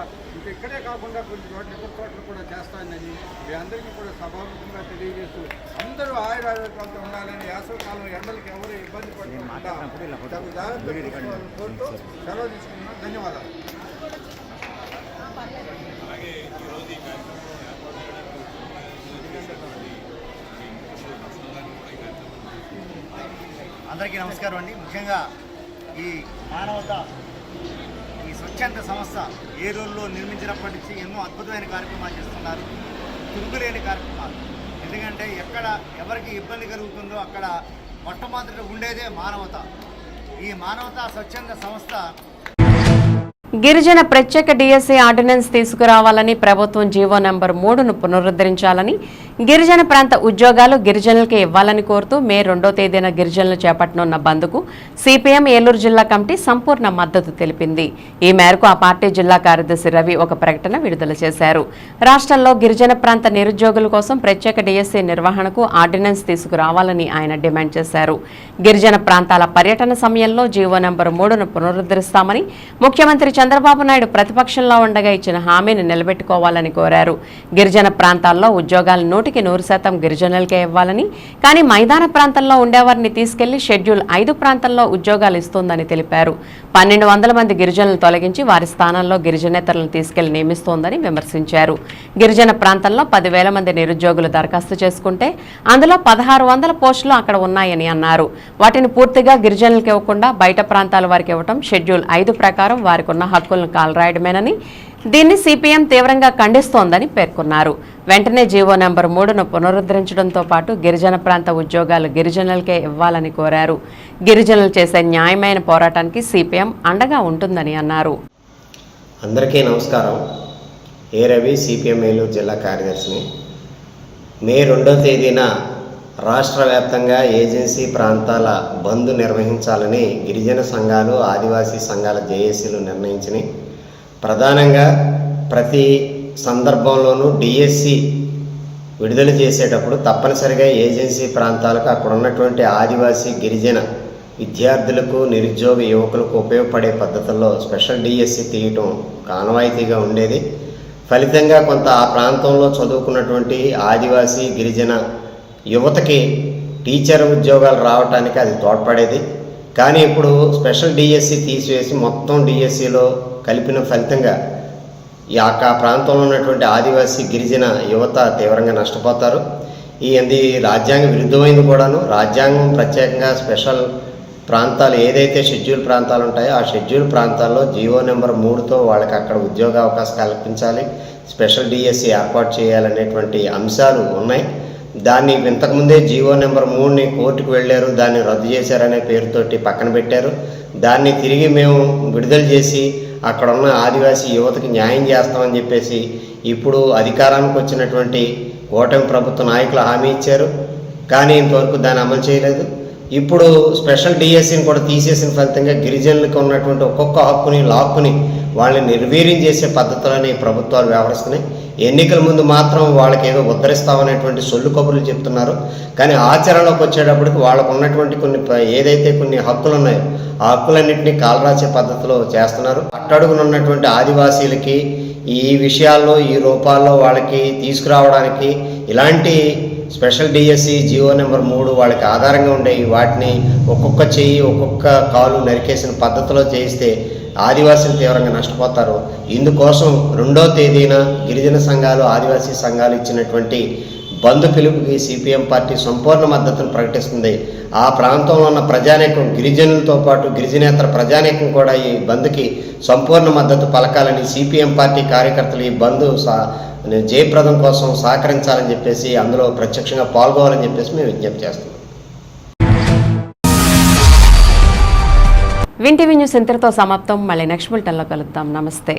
ఇక్కడే కాకుండా కొన్ని చోట్ల ఇతర చోట్ల కూడా చేస్తానని మీ అందరికీ కూడా సభాముఖంగా తెలియజేస్తూ అందరూ ఆయురారోగ్యాలతో ఉండాలని, వేసవికాలం ఎండలకి ఎవరు ఇబ్బంది పడకుండా కోరుతూ సెలవు తీసుకున్నాం. ధన్యవాదాలు. అందరికీ నమస్కారం అండి. ముఖ్యంగా ఈ మానవత ఈ స్వచ్ఛంద సంస్థ ఏలూరులో నిర్మించినప్పటి నుంచి ఎన్నో అద్భుతమైన కార్యక్రమాలు చేస్తున్నారు. తిరుగులేని కార్యక్రమాలు. ఎందుకంటే ఎక్కడ ఎవరికి ఇబ్బంది కలుగుతుందో అక్కడ మొట్టమొదటి ఉండేదే మానవత. ఈ మానవతా స్వచ్ఛంద సంస్థ గిరిజన ప్రత్యేక డిఎస్సి ఆర్డినెన్స్ తీసుకురావాలని ప్రభుత్వం జీవో నెంబర్ 3ను పునరుద్ధరించాలని, గిరిజన ప్రాంత ఉద్యోగాలు గిరిజనులకే ఇవ్వాలని కోరుతూ మే 2వ తేదీన గిరిజనులు చేపట్టనున్న బంద్కు సిపిఎం ఏలూరు జిల్లా కమిటీ సంపూర్ణ మద్దతు తెలిపింది. ఈ మేరకు ఆ పార్టీ జిల్లా కార్యదర్శి రవి ఒక ప్రకటన విడుదల చేశారు. రాష్ట్రంలో గిరిజన ప్రాంత నిరుద్యోగుల కోసం ప్రత్యేక డిఎస్సి నిర్వహణకు ఆర్డినెన్స్ తీసుకురావాలని ఆయన డిమాండ్ చేశారు. గిరిజన ప్రాంతాల పర్యటన సమయంలో జీవో నెంబర్ 3ను పునరుద్ధరిస్తామని, ముఖ్యమంత్రి చంద్రబాబు నాయుడు ప్రతిపక్షంలో ఉండగా ఇచ్చిన హామీని నిలబెట్టుకోవాలని కోరారు. గిరిజన ప్రాంతాల్లో ఉద్యోగాలు 100% గిరిజనులకే ఇవ్వాలని, కానీ మైదాన ప్రాంతంలో ఉండేవారిని తీసుకెళ్లి షెడ్యూల్ 5 ప్రాంతంలో ఉద్యోగాలు ఇస్తోందని తెలిపారు. 1200 మంది గిరిజనులు తొలగించి వారి స్థానంలో గిరిజనేతరులను తీసుకెళ్లి నియమిస్తోందని విమర్శించారు. గిరిజన ప్రాంతంలో 10,000 మంది నిరుద్యోగులు దరఖాస్తు చేసుకుంటే అందులో 1600 పోస్టులు అక్కడ ఉన్నాయని అన్నారు. వాటిని పూర్తిగా గిరిజనులకు ఇవ్వకుండా బయట ప్రాంతాల వారికి ఇవ్వడం షెడ్యూల్ 5 ప్రకారం వారికి ఉన్న హక్కులను కాలరాయడమేనని, దీన్ని సిపిఎం తీవ్రంగా ఖండిస్తోందని పేర్కొన్నారు. వెంటనే జీవో నెంబర్ 3ను పునరుద్ధరించడంతో పాటు గిరిజన ప్రాంత ఉద్యోగాలు గిరిజనులకే ఇవ్వాలని కోరారు. గిరిజనులు చేసే న్యాయమైన పోరాటానికి సిపిఎం అండగా ఉంటుందని అన్నారు. అందరికీ నమస్కారం. ఏ రవి, సిపిఎం ఏలూరు జిల్లా కార్యదర్శిని. మే 2వ తేదీన రాష్ట్ర వ్యాప్తంగా ఏజెన్సీ ప్రాంతాల బంద్ నిర్వహించాలని గిరిజన సంఘాలు, ఆదివాసీ సంఘాల జేఏసీలు నిర్ణయించినాయి. ప్రధానంగా ప్రతి సందర్భంలోనూ డిఎస్సి విడుదల చేసేటప్పుడు తప్పనిసరిగా ఏజెన్సీ ప్రాంతాలకు అక్కడ ఉన్నటువంటి ఆదివాసీ గిరిజన విద్యార్థులకు, నిరుద్యోగ యువకులకు ఉపయోగపడే పద్ధతుల్లో స్పెషల్ డిఎస్సి తీయటం ఆనవాయితీగా ఉండేది. ఫలితంగా కొంత ఆ ప్రాంతంలో చదువుకున్నటువంటి ఆదివాసీ గిరిజన యువతకి టీచర్ ఉద్యోగాలు రావడానికి అది తోడ్పడేది. కానీ ఇప్పుడు స్పెషల్ డిఎస్సి తీసివేసి మొత్తం డిఎస్సిలో కలిపిన ఫలితంగా ఆ ప్రాంతంలో ఉన్నటువంటి ఆదివాసీ గిరిజన యువత తీవ్రంగా నష్టపోతారు. ఇది రాజ్యాంగ విరుద్ధమైంది కూడాను. రాజ్యాంగం ప్రత్యేకంగా స్పెషల్ ప్రాంతాలు ఏదైతే షెడ్యూల్ ప్రాంతాలు ఉంటాయో ఆ షెడ్యూల్ ప్రాంతాల్లో జీవో నెంబర్ 3తో వాళ్ళకి అక్కడ ఉద్యోగ అవకాశం కల్పించాలి, స్పెషల్ డిఎస్సి ఏర్పాటు చేయాలనేటువంటి అంశాలు ఉన్నాయి. దాన్ని ఇంతకుముందే జీవో నెంబర్ 3ని కోర్టుకు వెళ్ళారు, దాన్ని రద్దు చేశారనే పేరుతోటి పక్కన పెట్టారు. దాన్ని తిరిగి మేము విడుదల చేసి అక్కడ ఉన్న ఆదివాసీ యువతకి న్యాయం చేస్తామని చెప్పేసి ఇప్పుడు అధికారానికి వచ్చినటువంటి కూటమి ప్రభుత్వ నాయకులు హామీ ఇచ్చారు. కానీ ఇంతవరకు దాన్ని అమలు చేయలేదు. ఇప్పుడు స్పెషల్ డిఎస్సిని కూడా తీసేసిన ఫలితంగా గిరిజనులకు ఉన్నటువంటి ఒక్కొక్క హక్కుని లాక్కుని వాళ్ళని నిర్వీర్యం చేసే పద్ధతులని ప్రభుత్వాలు వ్యవహరిస్తున్నాయి. ఎన్నికల ముందు మాత్రం వాళ్ళకి ఏదో ఉద్ధరిస్తామనేటువంటి సొల్లు కబుర్లు చెప్తున్నారు. కానీ ఆచరణలోకి వచ్చేటప్పటికి వాళ్ళకు ఉన్నటువంటి కొన్ని హక్కులు ఉన్నాయో ఆ హక్కులన్నింటినీ కాలరాసే పద్ధతిలో చేస్తున్నారు. అట్టడుగునున్నటువంటి ఆదివాసీలకి ఈ విషయాల్లో, ఈ రూపాల్లో వాళ్ళకి తీసుకురావడానికి ఇలాంటి స్పెషల్ డిఎస్సి జీవో నెంబర్ 3 వాళ్ళకి ఆధారంగా ఉండేవి. వాటిని ఒక్కొక్క చెయ్యి, ఒక్కొక్క కాలు నరికేసిన పద్ధతిలో చేయిస్తే ఆదివాసీలు తీవ్రంగా నష్టపోతారు. ఇందుకోసం 2వ తేదీన గిరిజన సంఘాలు, ఆదివాసీ సంఘాలు ఇచ్చినటువంటి బంద్ పిలుపుకి సిపిఎం పార్టీ సంపూర్ణ మద్దతును ప్రకటిస్తుంది. ఆ ప్రాంతంలో ఉన్న ప్రజానీకం, గిరిజనులతో పాటు గిరిజనేతర ప్రజానీకం కూడా ఈ బంద్కి సంపూర్ణ మద్దతు పలకాలని, సిపిఎం పార్టీ కార్యకర్తలు ఈ బంద్ జయప్రదం కోసం సహకరించాలని చెప్పేసి, అందులో ప్రత్యక్షంగా పాల్గొవాలని చెప్పేసి మేము విజ్ఞప్తి చేస్తున్నాం. వింటీవీ న్యూస్ ఇంతటితో సమాప్తం. మళ్ళీ నెక్స్ట్ బులెటిన్లో కలుద్దాం. నమస్తే.